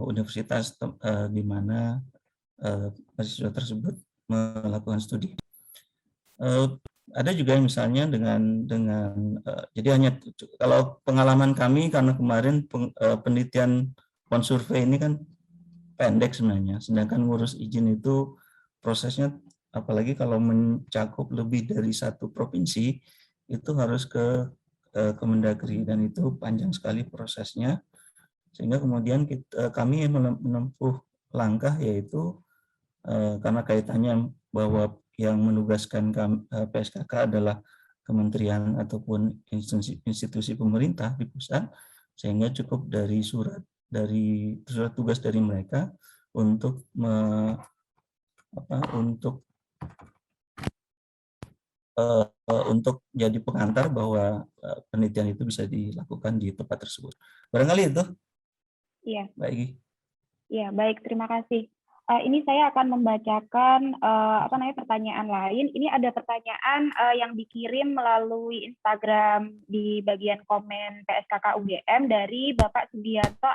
universitas di mana mahasiswa tersebut melakukan studi. Ada juga misalnya jadi hanya kalau pengalaman kami, karena kemarin penelitian konsurvei ini kan pendek sebenarnya, sedangkan ngurus izin itu prosesnya, apalagi kalau mencakup lebih dari satu provinsi, itu harus ke Kemendagri, dan itu panjang sekali prosesnya, sehingga kemudian kami menempuh langkah, yaitu karena kaitannya bahwa yang menugaskan PSKK adalah kementerian ataupun institusi pemerintah di pusat, sehingga cukup dari surat surat tugas dari mereka untuk untuk jadi pengantar bahwa penelitian itu bisa dilakukan di tempat tersebut. Barangkali itu. Iya. Baik. Ya, baik. Terima kasih. Ini saya akan membacakan pertanyaan lain. Ini ada pertanyaan yang dikirim melalui Instagram di bagian komen PSKK UGM dari Bapak Sugianto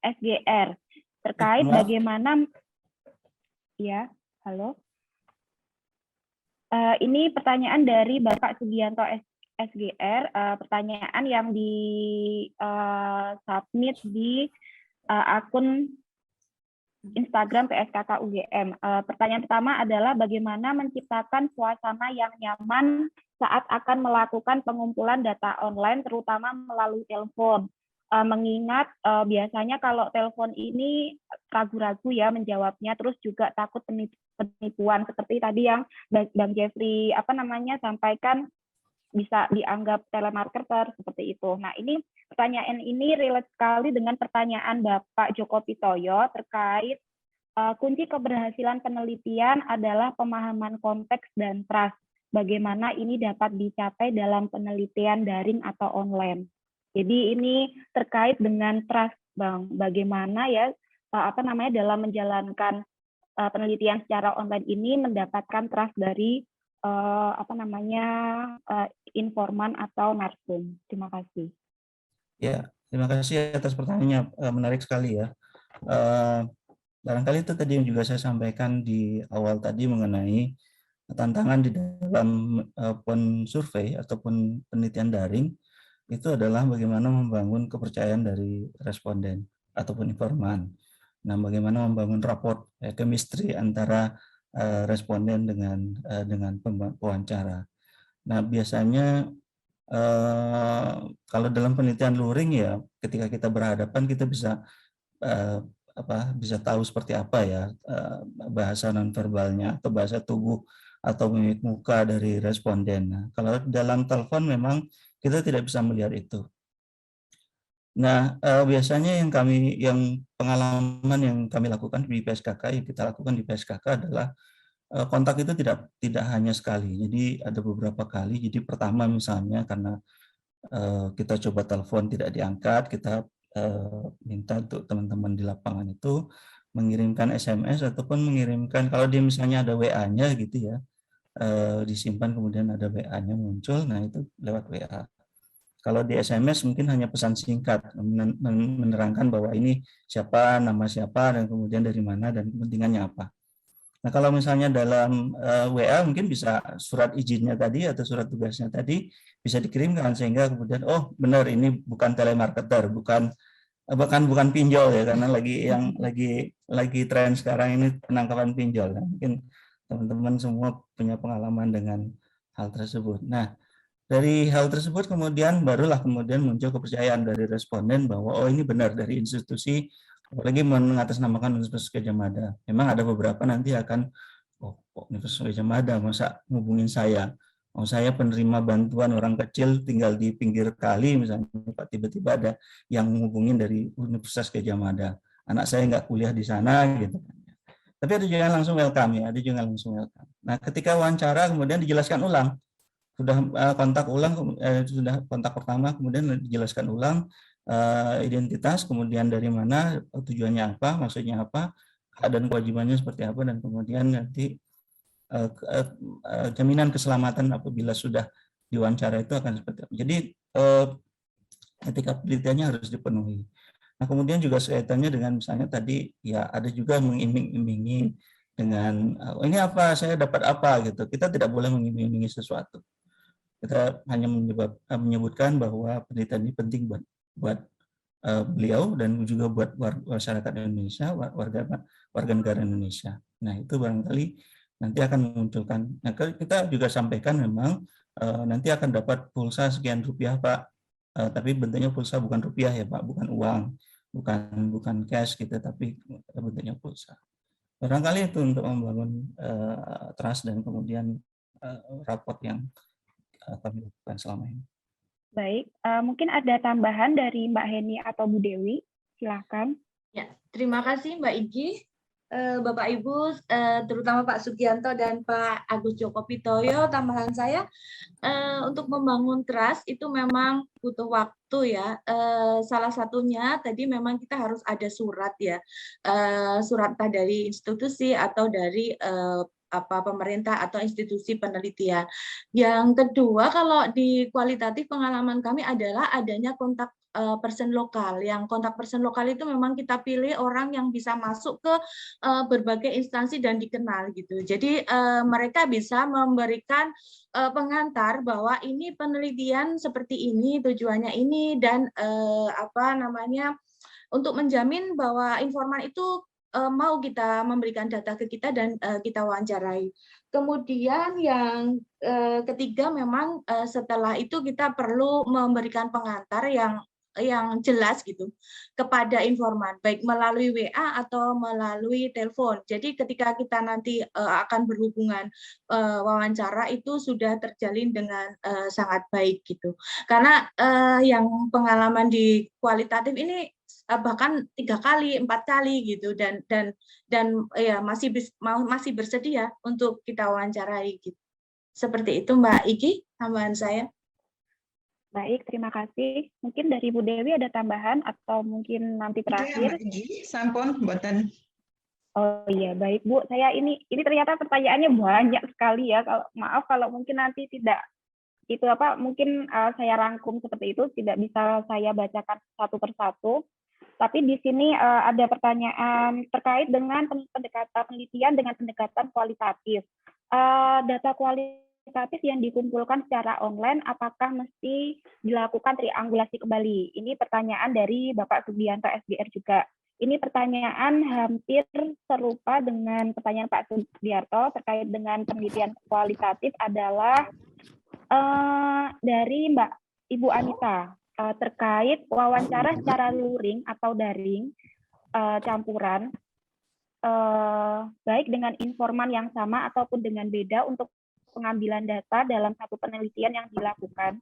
_SGR terkait bagaimana. Ya, halo. Ini pertanyaan dari Bapak Sugianto SGR, pertanyaan yang di submit di akun Instagram PSKK UGM. Pertanyaan pertama adalah bagaimana menciptakan suasana yang nyaman saat akan melakukan pengumpulan data online, terutama melalui telepon. Mengingat biasanya kalau telepon ini ragu-ragu ya menjawabnya, terus juga takut penipuan seperti tadi yang Bang Jeffrey sampaikan, bisa dianggap telemarketer seperti itu. Nah, ini pertanyaan ini relate sekali dengan pertanyaan Bapak Joko Pitoyo terkait kunci keberhasilan penelitian adalah pemahaman konteks dan trust. Bagaimana ini dapat dicapai dalam penelitian daring atau online. Jadi ini terkait dengan trust, Bang. Bagaimana ya dalam menjalankan penelitian secara online ini mendapatkan trust dari informan atau narsum. Terima kasih. Ya, terima kasih atas pertanyaannya, menarik sekali ya. Barangkali itu tadi yang juga saya sampaikan di awal tadi mengenai tantangan di dalam pon survei ataupun penelitian daring itu adalah bagaimana membangun kepercayaan dari responden ataupun informan. Nah, bagaimana membangun raport, chemistry antara responden dengan pewawancara. Nah, biasanya kalau dalam penelitian luring ya, ketika kita berhadapan kita bisa bisa tahu seperti apa ya bahasa nonverbalnya atau bahasa tubuh atau mimik muka dari responden. Nah, kalau dalam telepon memang kita tidak bisa melihat itu. Nah, biasanya yang pengalaman yang kami lakukan di PSKK, yang kita lakukan di PSKK adalah kontak itu tidak hanya sekali. Jadi ada beberapa kali. Jadi pertama misalnya karena kita coba telepon tidak diangkat, kita minta untuk teman-teman di lapangan itu mengirimkan SMS ataupun mengirimkan, kalau dia misalnya ada WA-nya gitu ya, disimpan kemudian ada WA-nya muncul, nah itu lewat WA. Kalau di SMS mungkin hanya pesan singkat menerangkan bahwa ini siapa, nama siapa, dan kemudian dari mana dan kepentingannya apa. Nah, kalau misalnya dalam WA mungkin bisa surat izinnya tadi atau surat tugasnya tadi bisa dikirimkan sehingga kemudian oh benar ini bukan telemarketer, bukan pinjol ya, karena lagi tren sekarang ini penangkapan pinjol. Nah, mungkin teman-teman semua punya pengalaman dengan hal tersebut. Nah, dari hal tersebut kemudian muncul kepercayaan dari responden bahwa oh ini benar dari institusi, apalagi mengatasnamakan Universitas Gadjah Mada. Memang ada beberapa nanti akan Universitas Gadjah Mada masa ngubungin saya. Saya penerima bantuan orang kecil tinggal di pinggir kali misalnya, tiba-tiba ada yang menghubungin dari Universitas Gadjah Mada. Anak saya nggak kuliah di sana gitu. Tapi ada juga yang langsung welcome ya, ada juga yang langsung welcome. Nah, ketika wawancara kemudian dijelaskan ulang. Sudah sudah kontak pertama, kemudian dijelaskan ulang identitas, kemudian dari mana, tujuannya apa, maksudnya apa, dan kewajibannya seperti apa, dan kemudian nanti jaminan keselamatan apabila sudah diwawancara itu akan seperti apa. Jadi etika penelitiannya harus dipenuhi. Nah, kemudian juga kaitannya dengan misalnya tadi ya ada juga mengiming-imingi dengan ini apa, saya dapat apa gitu. Kita tidak boleh mengiming-imingi sesuatu. Kita hanya menyebutkan bahwa penelitian ini penting buat beliau dan juga buat masyarakat Indonesia, warga negara Indonesia. Nah, itu barangkali nanti akan memunculkan. Nah, kita juga sampaikan memang nanti akan dapat pulsa sekian rupiah, Pak. Tapi bentuknya pulsa bukan rupiah ya, Pak, bukan uang, bukan cash gitu, tapi bentuknya pulsa. Barangkali itu untuk membangun trust dan kemudian raport yang kami lakukan selama ini. Baik, mungkin ada tambahan dari Mbak Heni atau Bu Dewi, silakan. Ya, terima kasih Mbak Igi, Bapak Ibu, terutama Pak Sugianto dan Pak Agus Joko Pitoyo. Tambahan saya, untuk membangun trust itu memang butuh waktu ya. Salah satunya tadi memang kita harus ada surat ya, surat entah dari institusi atau dari pemerintah atau institusi penelitian. Yang kedua, kalau di kualitatif pengalaman kami adalah adanya kontak person lokal. Yang kontak person lokal itu memang kita pilih orang yang bisa masuk ke berbagai instansi dan dikenal gitu. Jadi mereka bisa memberikan pengantar bahwa ini penelitian seperti ini, tujuannya ini, dan untuk menjamin bahwa informan itu mau kita memberikan data ke kita dan kita wawancarai. Kemudian yang ketiga memang setelah itu kita perlu memberikan pengantar yang jelas gitu kepada informan, baik melalui WA atau melalui telepon. Jadi ketika kita nanti akan berhubungan wawancara itu sudah terjalin dengan sangat baik gitu. Karena yang pengalaman di kualitatif ini bahkan 3 kali, 4 kali gitu, dan ya masih bersedia untuk kita wawancarai gitu. Seperti itu Mbak Igi, tambahan saya. Baik, terima kasih. Mungkin dari Bu Dewi ada tambahan atau mungkin nanti terakhir. Sampun buatan. Oh iya, baik Bu. Saya ini ternyata pertanyaannya banyak sekali ya. Maaf kalau mungkin nanti tidak itu mungkin saya rangkum seperti itu, tidak bisa saya bacakan satu persatu. Tapi di sini ada pertanyaan terkait dengan pendekatan penelitian dengan pendekatan kualitatif. Data kualitatif yang dikumpulkan secara online, apakah mesti dilakukan triangulasi kembali? Ini pertanyaan dari Bapak Sugianto SGR juga. Ini pertanyaan hampir serupa dengan pertanyaan Pak Sugiarto terkait dengan penelitian kualitatif adalah dari Ibu Anita terkait wawancara secara luring atau daring campuran baik dengan informan yang sama ataupun dengan beda untuk pengambilan data dalam satu penelitian yang dilakukan.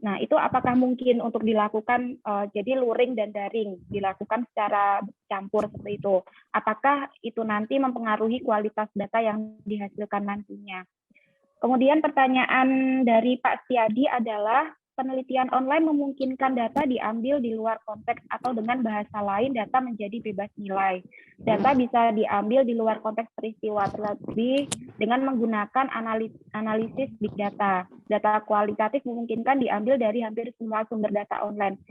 Nah, itu apakah mungkin untuk dilakukan jadi luring dan daring dilakukan secara campur seperti itu? Apakah itu nanti mempengaruhi kualitas data yang dihasilkan nantinya? Kemudian pertanyaan dari Pak Setiadi adalah penelitian online memungkinkan data diambil di luar konteks atau dengan bahasa lain data menjadi bebas nilai. Data bisa diambil di luar konteks peristiwa, terlebih dengan menggunakan analisis big data. Data kualitatif memungkinkan diambil dari hampir semua sumber data online.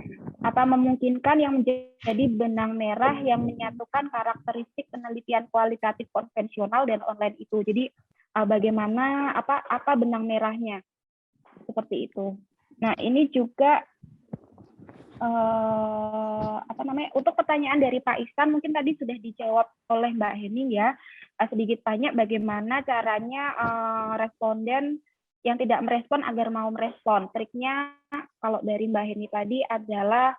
Apa memungkinkan yang menjadi benang merah yang menyatukan karakteristik penelitian kualitatif konvensional dan online itu. Jadi bagaimana apa benang merahnya? Seperti itu. Nah, ini juga untuk pertanyaan dari Pak Ihsan mungkin tadi sudah dijawab oleh Mbak Heni ya. Sedikit banyak bagaimana caranya responden yang tidak merespon agar mau merespon. Triknya kalau dari Mbak Heni tadi adalah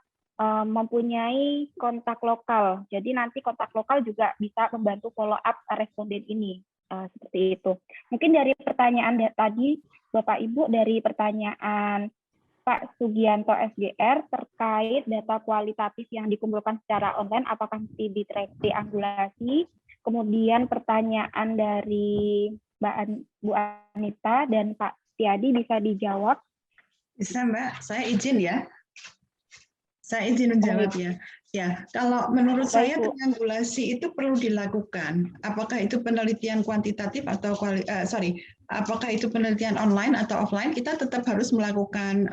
mempunyai kontak lokal. Jadi nanti kontak lokal juga bisa membantu follow up responden ini. Seperti itu. Mungkin dari pertanyaan tadi Bapak Ibu, dari pertanyaan Pak Sugianto SGR terkait data kualitatif yang dikumpulkan secara online, apakah mesti ditriangulasi? Kemudian pertanyaan dari Bu Anita dan Pak Tiadi bisa dijawab? Bisa Mbak, saya izin ya. Saya izin menjawab ya. Ya, kalau menurut saya triangulasi itu perlu dilakukan. Apakah itu penelitian kuantitatif atau apakah itu penelitian online atau offline, kita tetap harus melakukan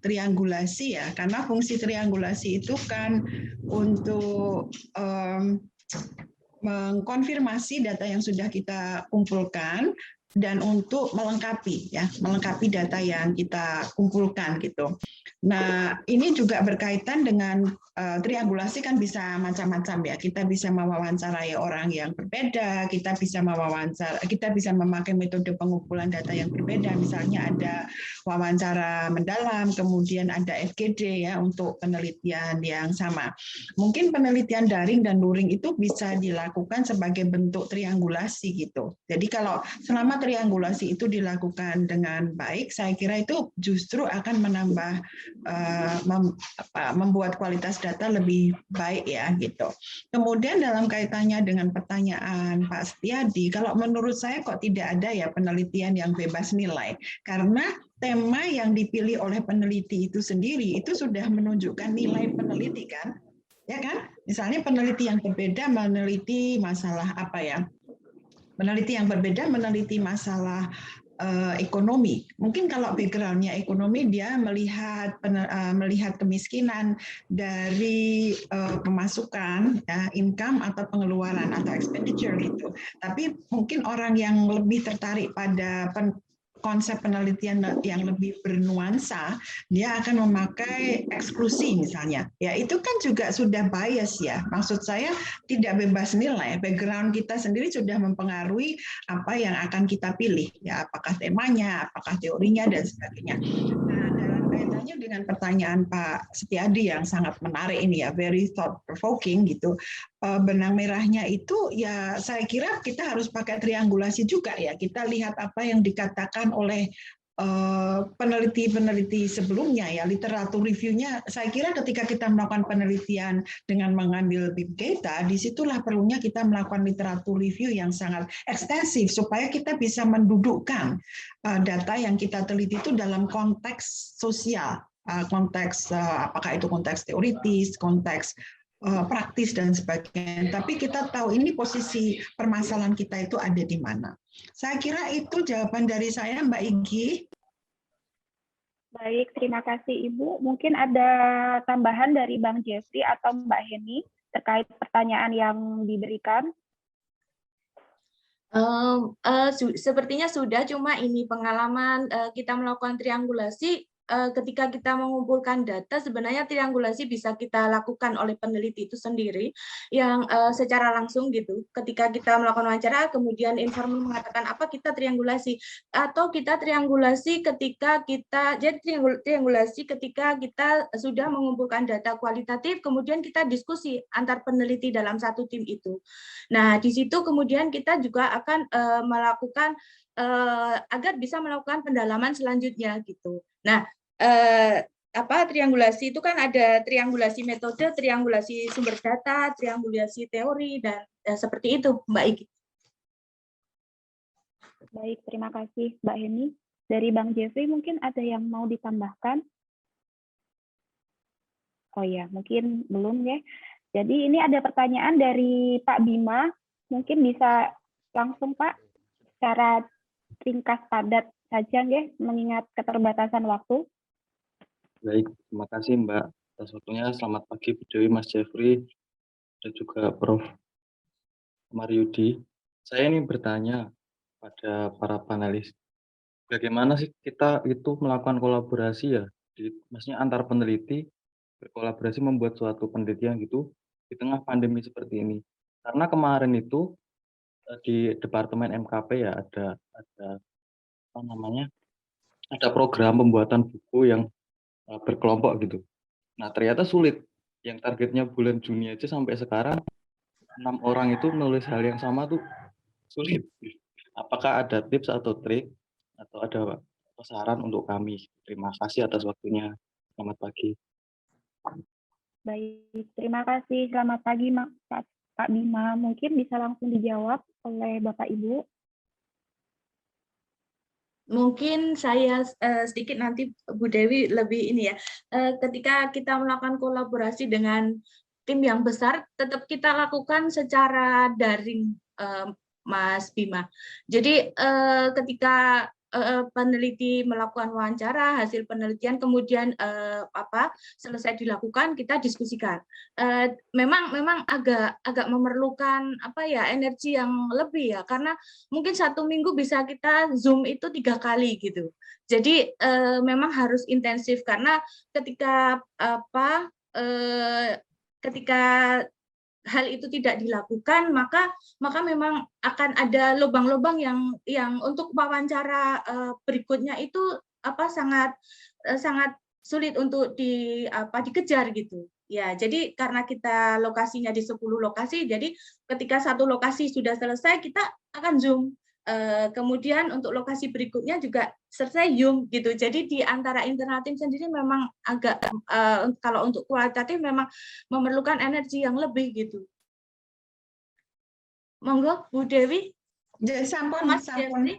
triangulasi ya, karena fungsi triangulasi itu kan untuk mengkonfirmasi data yang sudah kita kumpulkan dan untuk melengkapi data yang kita kumpulkan gitu. Nah, ini juga berkaitan dengan triangulasi kan bisa macam-macam ya. Kita bisa mewawancarai orang yang berbeda, kita bisa memakai metode pengumpulan data yang berbeda. Misalnya ada wawancara mendalam, kemudian ada FGD ya untuk penelitian yang sama. Mungkin penelitian daring dan luring itu bisa dilakukan sebagai bentuk triangulasi gitu. Jadi kalau selama triangulasi itu dilakukan dengan baik, saya kira itu justru akan menambah membuat kualitas data lebih baik ya gitu. Kemudian dalam kaitannya dengan pertanyaan Pak Setiadi, kalau menurut saya kok tidak ada ya penelitian yang bebas nilai, karena tema yang dipilih oleh peneliti itu sendiri itu sudah menunjukkan nilai peneliti kan, ya kan? Misalnya peneliti yang berbeda meneliti masalah apa ya? Peneliti yang berbeda meneliti masalah ekonomi. Mungkin kalau background-nya ekonomi, dia melihat kemiskinan dari pemasukan, ya, income atau pengeluaran atau expenditure gitu. Tapi mungkin orang yang lebih tertarik pada konsep penelitian yang lebih bernuansa, dia akan memakai eksklusi misalnya. Ya, itu kan juga sudah bias ya. Maksud saya tidak bebas nilai. Background kita sendiri sudah mempengaruhi apa yang akan kita pilih. Ya, apakah temanya, apakah teorinya dan sebagainya. Nah, dalam kaitannya dengan pertanyaan Pak Setiadi yang sangat menarik ini ya, very thought provoking gitu. Benang merahnya itu ya saya kira kita harus pakai triangulasi juga ya. Kita lihat apa yang dikatakan oleh peneliti-peneliti sebelumnya ya, literatur reviewnya. Saya kira ketika kita melakukan penelitian dengan mengambil big data, disitulah perlunya kita melakukan literatur review yang sangat ekstensif supaya kita bisa mendudukkan data yang kita teliti itu dalam konteks sosial, konteks apakah itu konteks teoritis, konteks praktis dan sebagainya. Tapi kita tahu ini posisi permasalahan kita itu ada di mana. Saya kira itu jawaban dari saya, Mbak Igi. Baik, terima kasih Ibu. Mungkin ada tambahan dari Bang Jeffrey atau Mbak Heni terkait pertanyaan yang diberikan. Sepertinya sudah, cuma ini pengalaman kita melakukan triangulasi. Ketika kita mengumpulkan data, sebenarnya triangulasi bisa kita lakukan oleh peneliti itu sendiri yang secara langsung gitu. Ketika kita melakukan wawancara, kemudian informan mengatakan apa, kita triangulasi. Atau kita triangulasi ketika kita, jadi triangulasi ketika kita sudah mengumpulkan data kualitatif, kemudian kita diskusi antar peneliti dalam satu tim itu. Nah, di situ kemudian kita juga akan melakukan agar bisa melakukan pendalaman selanjutnya gitu. Nah, triangulasi itu kan ada triangulasi metode, triangulasi sumber data, triangulasi teori, dan seperti itu, Mbak Igi. Baik, terima kasih Mbak Heni. Dari Bang Jeffrey mungkin ada yang mau ditambahkan? Oh ya, mungkin belum ya. Jadi ini ada pertanyaan dari Pak Bima, mungkin bisa langsung Pak, secara ringkas padat saja ya, mengingat keterbatasan waktu. Baik, terima kasih Mbak atas waktunya. Selamat pagi Bu Dewi, Mas Jeffrey, dan juga Prof. Maryudi. Saya ini bertanya pada para panelis, bagaimana sih kita itu melakukan kolaborasi ya, maksudnya antar peneliti berkolaborasi membuat suatu penelitian gitu di tengah pandemi seperti ini. Karena kemarin itu di Departemen MKP ya ada apa namanya, ada program pembuatan buku yang berkelompok gitu. Nah ternyata sulit. Yang targetnya bulan Juni aja sampai sekarang 6 orang itu menulis hal yang sama tuh sulit. Apakah ada tips atau trik atau ada saran untuk kami? Terima kasih atas waktunya. Selamat pagi. Baik, terima kasih. Selamat pagi Pak Bima. Mungkin bisa langsung dijawab oleh Bapak Ibu. Mungkin saya sedikit, nanti Bu Dewi lebih ini ya. Ketika kita melakukan kolaborasi dengan tim yang besar, tetap kita lakukan secara daring, Mas Bima. Jadi ketika peneliti melakukan wawancara, hasil penelitian kemudian selesai dilakukan, kita diskusikan. Memang agak memerlukan energi yang lebih ya, karena mungkin 1 minggu bisa kita Zoom itu 3 kali gitu. Jadi memang harus intensif, karena ketika hal itu tidak dilakukan, maka memang akan ada lubang-lubang yang untuk wawancara berikutnya itu sangat sulit untuk dikejar gitu. Ya, jadi karena kita lokasinya di 10 lokasi, jadi ketika 1 lokasi sudah selesai, kita akan Zoom. Kemudian untuk lokasi berikutnya juga Serteyum gitu. Jadi di antara internal tim sendiri memang agak kalau untuk kualitatif memang memerlukan energi yang lebih gitu. Monggo Bu Dewi. Ya, sampun, Mas sampun, Jeffrey.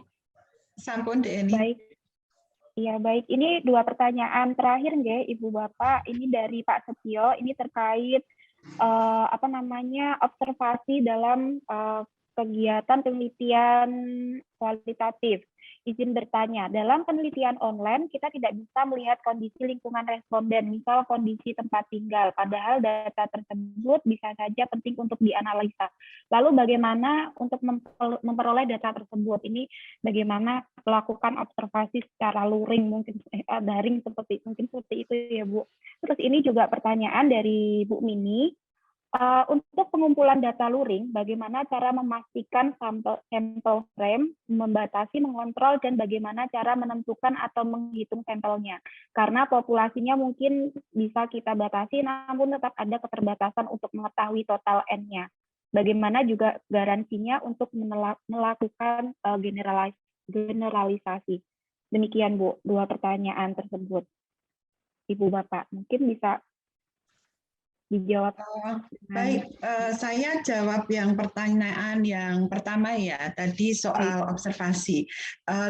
sampun Deni. Baik. Iya, baik. Ini 2 pertanyaan terakhir nggih, Ibu Bapak. Ini dari Pak Setio. Ini terkait observasi dalam kegiatan penelitian kualitatif. Izin bertanya, dalam penelitian online kita tidak bisa melihat kondisi lingkungan responden, misal kondisi tempat tinggal, padahal data tersebut bisa saja penting untuk dianalisa. Lalu bagaimana untuk memperoleh data tersebut? Ini bagaimana melakukan observasi secara luring, mungkin daring seperti itu ya Bu. Terus ini juga pertanyaan dari Bu Mini. Untuk pengumpulan data luring, bagaimana cara memastikan sampel frame, membatasi, mengontrol, dan bagaimana cara menentukan atau menghitung sampelnya. Karena populasinya mungkin bisa kita batasi, namun tetap ada keterbatasan untuk mengetahui total N-nya. Bagaimana juga garansinya untuk melakukan generalisasi. Demikian Bu, 2 pertanyaan tersebut. Ibu Bapak, mungkin bisa dijawab. Baik, saya jawab yang pertanyaan yang pertama ya, tadi soal observasi.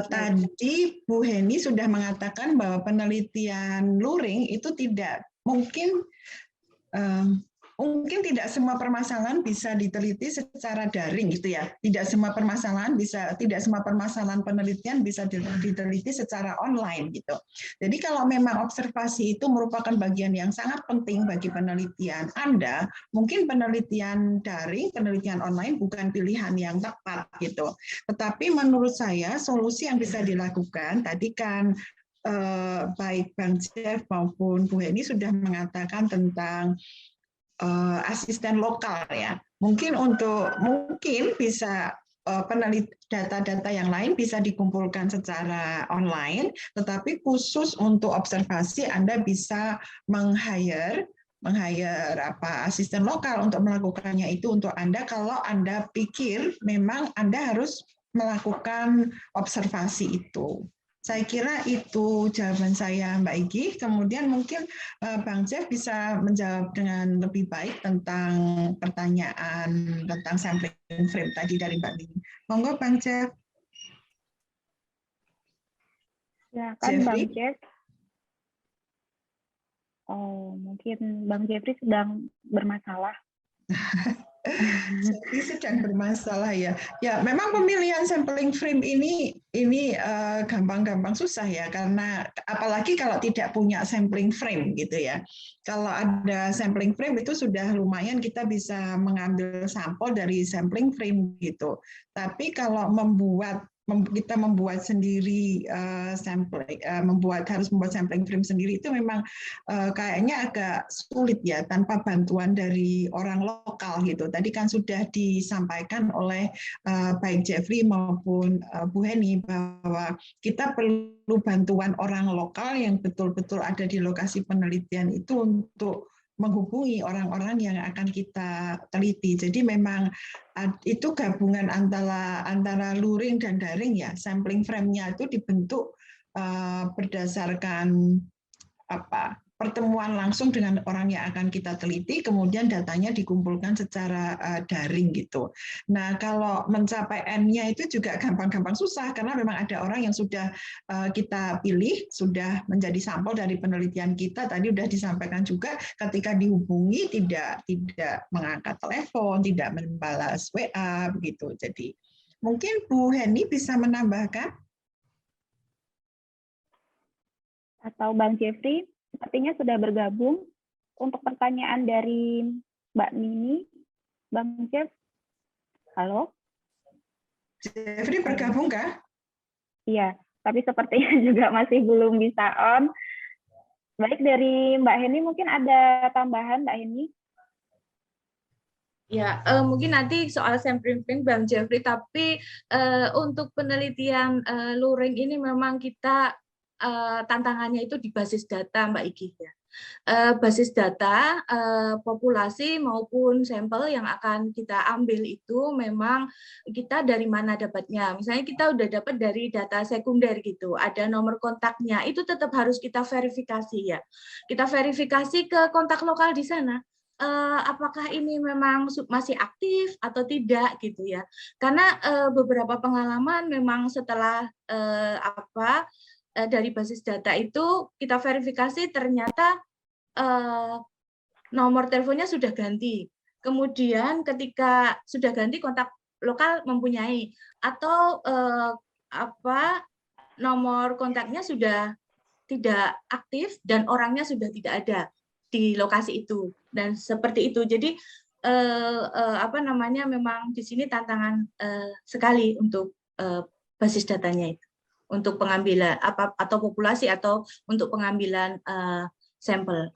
Tadi Bu Heni sudah mengatakan bahwa penelitian luring itu tidak mungkin tidak semua permasalahan bisa diteliti secara daring gitu ya. Tidak semua permasalahan penelitian bisa diteliti secara online gitu. Jadi kalau memang observasi itu merupakan bagian yang sangat penting bagi penelitian Anda, mungkin penelitian daring, penelitian online bukan pilihan yang tepat gitu. Tetapi menurut saya solusi yang bisa dilakukan tadi kan baik Bang Jeff maupun Bu Heni sudah mengatakan tentang asisten lokal ya. Mungkin bisa data-data yang lain bisa dikumpulkan secara online, tetapi khusus untuk observasi Anda bisa meng-hire asisten lokal untuk melakukannya itu untuk Anda kalau Anda pikir memang Anda harus melakukan observasi itu. Saya kira itu jawaban saya Mbak Igi. Kemudian mungkin Bang Jeff bisa menjawab dengan lebih baik tentang pertanyaan tentang sampling frame tadi dari Mbak Mini. Monggo Bang Jeff. Ya kan Bang Jeff. Oh, mungkin Bang Jeffrey sedang bermasalah. Jadi sedang bermasalah ya. Ya, memang pemilihan sampling frame ini gampang-gampang susah ya, karena apalagi kalau tidak punya sampling frame gitu ya. Kalau ada sampling frame itu sudah lumayan kita bisa mengambil sampel dari sampling frame gitu. Tapi kalau kita membuat sendiri harus membuat sampling frame sendiri itu memang kayaknya agak sulit ya tanpa bantuan dari orang lokal gitu. Tadi kan sudah disampaikan oleh baik Jeffrey maupun Bu Heni bahwa kita perlu bantuan orang lokal yang betul-betul ada di lokasi penelitian itu untuk menghubungi orang-orang yang akan kita teliti. Jadi memang itu gabungan antara luring dan daring ya. Sampling frame-nya itu dibentuk berdasarkan pertemuan langsung dengan orang yang akan kita teliti, kemudian datanya dikumpulkan secara daring gitu. Nah, kalau mencapai N-nya itu juga gampang-gampang susah, karena memang ada orang yang sudah kita pilih, sudah menjadi sampel dari penelitian kita, tadi sudah disampaikan juga, ketika dihubungi tidak mengangkat telepon, tidak membalas WA, begitu. Jadi, mungkin Bu Heni bisa menambahkan? Atau Bang Jeffrey? Sepertinya sudah bergabung. Untuk pertanyaan dari Mbak Mini, Bang Jeff, halo? Jeffrey bergabung kah? Iya, tapi sepertinya juga masih belum bisa on. Baik, dari Mbak Heni mungkin ada tambahan, Mbak Heni? Ya, mungkin nanti soal sampling frame Bang Jeffrey, tapi untuk penelitian luring ini memang kita tantangannya itu di basis data Mbak Igi ya. Basis data populasi maupun sampel yang akan kita ambil itu memang kita dari mana dapatnya. Misalnya kita udah dapat dari data sekunder gitu, ada nomor kontaknya, itu tetap harus kita verifikasi ya. Kita verifikasi ke kontak lokal di sana. Apakah ini memang masih aktif atau tidak gitu ya. Karena beberapa pengalaman memang setelah dari basis data itu kita verifikasi ternyata nomor teleponnya sudah ganti. Kemudian ketika sudah ganti kontak lokal mempunyai atau nomor kontaknya sudah tidak aktif dan orangnya sudah tidak ada di lokasi itu dan seperti itu. Jadi memang di sini tantangan sekali untuk basis datanya itu untuk pengambilan atau populasi atau untuk pengambilan sampel.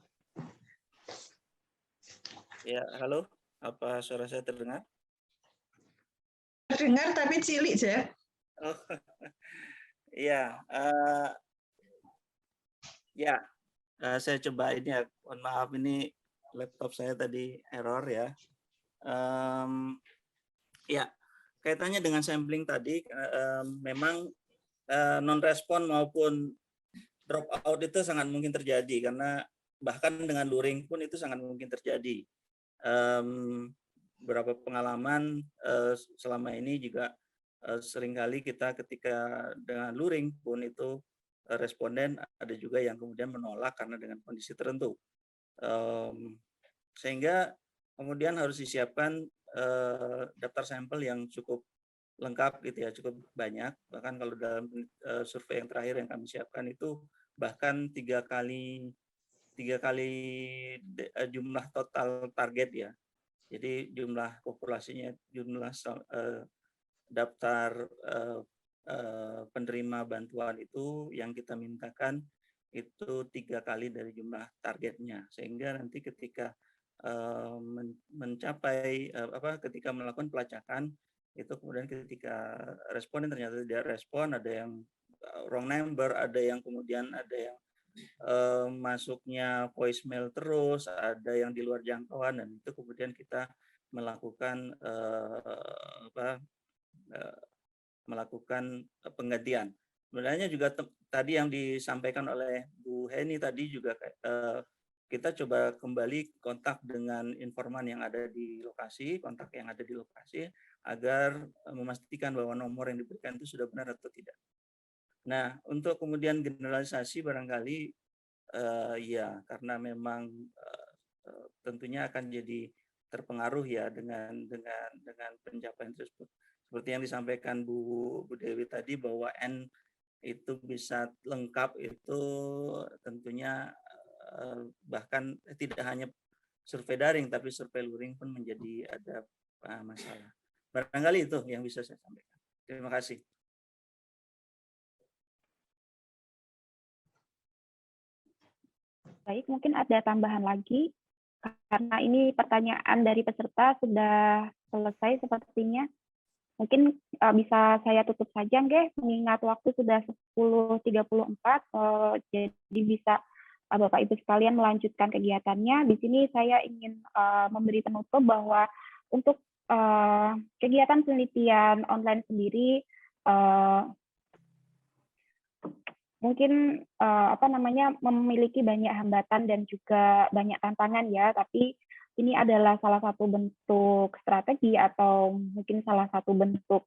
Ya, halo. Apa suara saya terdengar? Terdengar tapi cilik, Jeff. Oh, iya. Saya coba ini ya. Mohon maaf, ini laptop saya tadi error ya. Ya, kaitannya dengan sampling tadi, memang non-respon maupun drop out itu sangat mungkin terjadi karena bahkan dengan luring pun itu sangat mungkin terjadi. Beberapa pengalaman selama ini juga seringkali kita ketika dengan luring pun itu responden ada juga yang kemudian menolak karena dengan kondisi tertentu. Sehingga kemudian harus disiapkan daftar sampel yang cukup lengkap gitu ya, cukup banyak. Bahkan kalau dalam survei yang terakhir yang kami siapkan itu bahkan tiga kali jumlah total target ya. Jadi jumlah populasinya, jumlah daftar penerima bantuan itu yang kita mintakan itu 3 kali dari jumlah targetnya. Sehingga nanti ketika mencapai ketika melakukan pelacakan itu kemudian ketika responden ternyata tidak respon, ada yang wrong number, ada yang kemudian ada yang masuknya voicemail terus, ada yang di luar jangkauan, dan itu kemudian kita melakukan melakukan penggantian. Sebenarnya juga tadi yang disampaikan oleh Bu Heni tadi juga kita coba kembali kontak dengan informan yang ada di lokasi, kontak yang ada di lokasi agar memastikan bahwa nomor yang diberikan itu sudah benar atau tidak. Nah, untuk kemudian generalisasi barangkali ya karena memang tentunya akan jadi terpengaruh ya dengan pencapaian tersebut. Seperti yang disampaikan Bu Dewi tadi bahwa N itu bisa lengkap itu tentunya bahkan tidak hanya survei daring tapi survei luring pun menjadi ada masalah. Barangkali itu yang bisa saya sampaikan. Terima kasih. Baik, mungkin ada tambahan lagi, karena ini pertanyaan dari peserta sudah selesai sepertinya. Mungkin bisa saya tutup saja, nggih, mengingat waktu sudah 10.34, jadi bisa Bapak Ibu sekalian melanjutkan kegiatannya. Di sini saya ingin memberi penutup bahwa untuk kegiatan penelitian online sendiri mungkin memiliki banyak hambatan dan juga banyak tantangan ya, tapi ini adalah salah satu bentuk strategi atau mungkin salah satu bentuk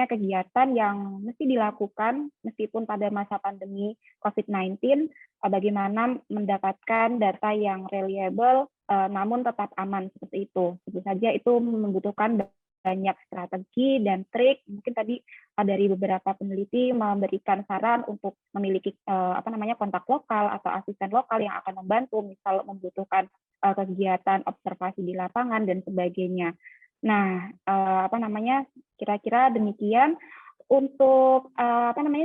kegiatan yang mesti dilakukan meskipun pada masa pandemi COVID-19, bagaimana mendapatkan data yang reliable namun tetap aman seperti itu. Tentu saja itu membutuhkan banyak strategi dan trik. Mungkin tadi dari beberapa peneliti memberikan saran untuk memiliki kontak lokal atau asisten lokal yang akan membantu, misal membutuhkan kegiatan observasi di lapangan dan sebagainya. Nah, kira-kira demikian untuk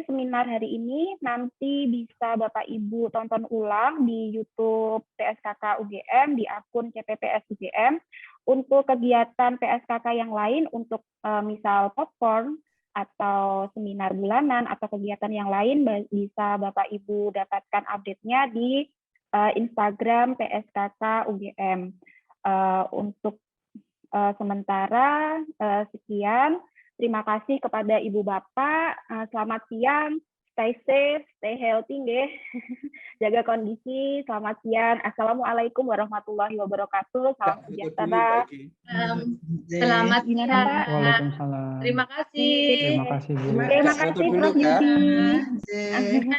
seminar hari ini. Nanti bisa Bapak Ibu tonton ulang di YouTube PSKK UGM di akun CPPS UGM. Untuk kegiatan PSKK yang lain, untuk misal popcorn atau seminar bulanan atau kegiatan yang lain, bisa Bapak Ibu dapatkan update-nya di Instagram PSKK UGM. Untuk sementara sekian. Terima kasih kepada Ibu Bapak. Selamat siang, stay safe, stay healthy, nggih. Jaga kondisi. Selamat siang. Assalamualaikum warahmatullahi wabarakatuh. Salam sejahtera. Selamat Gimana, siang. Pak? Waalaikumsalam. Terima kasih. Terima kasih Bu. Terima kasih Prof. Yudi. Terima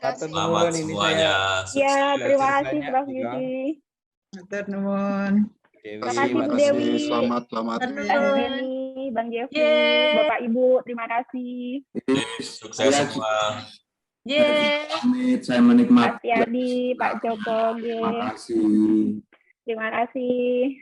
kasih. Selamat semuanya. Ya, terima Sukses. kasih Prof. Yudi. Matur nuwun. Terima kasih Bu Dewi. Selamat. Bang Denny, Bang Jeffrey, Bapak Ibu, terima kasih. Sukses semua. Amit, saya menikmati. Pak Tiadi, Pak Joko, Terima kasih. terima kasih.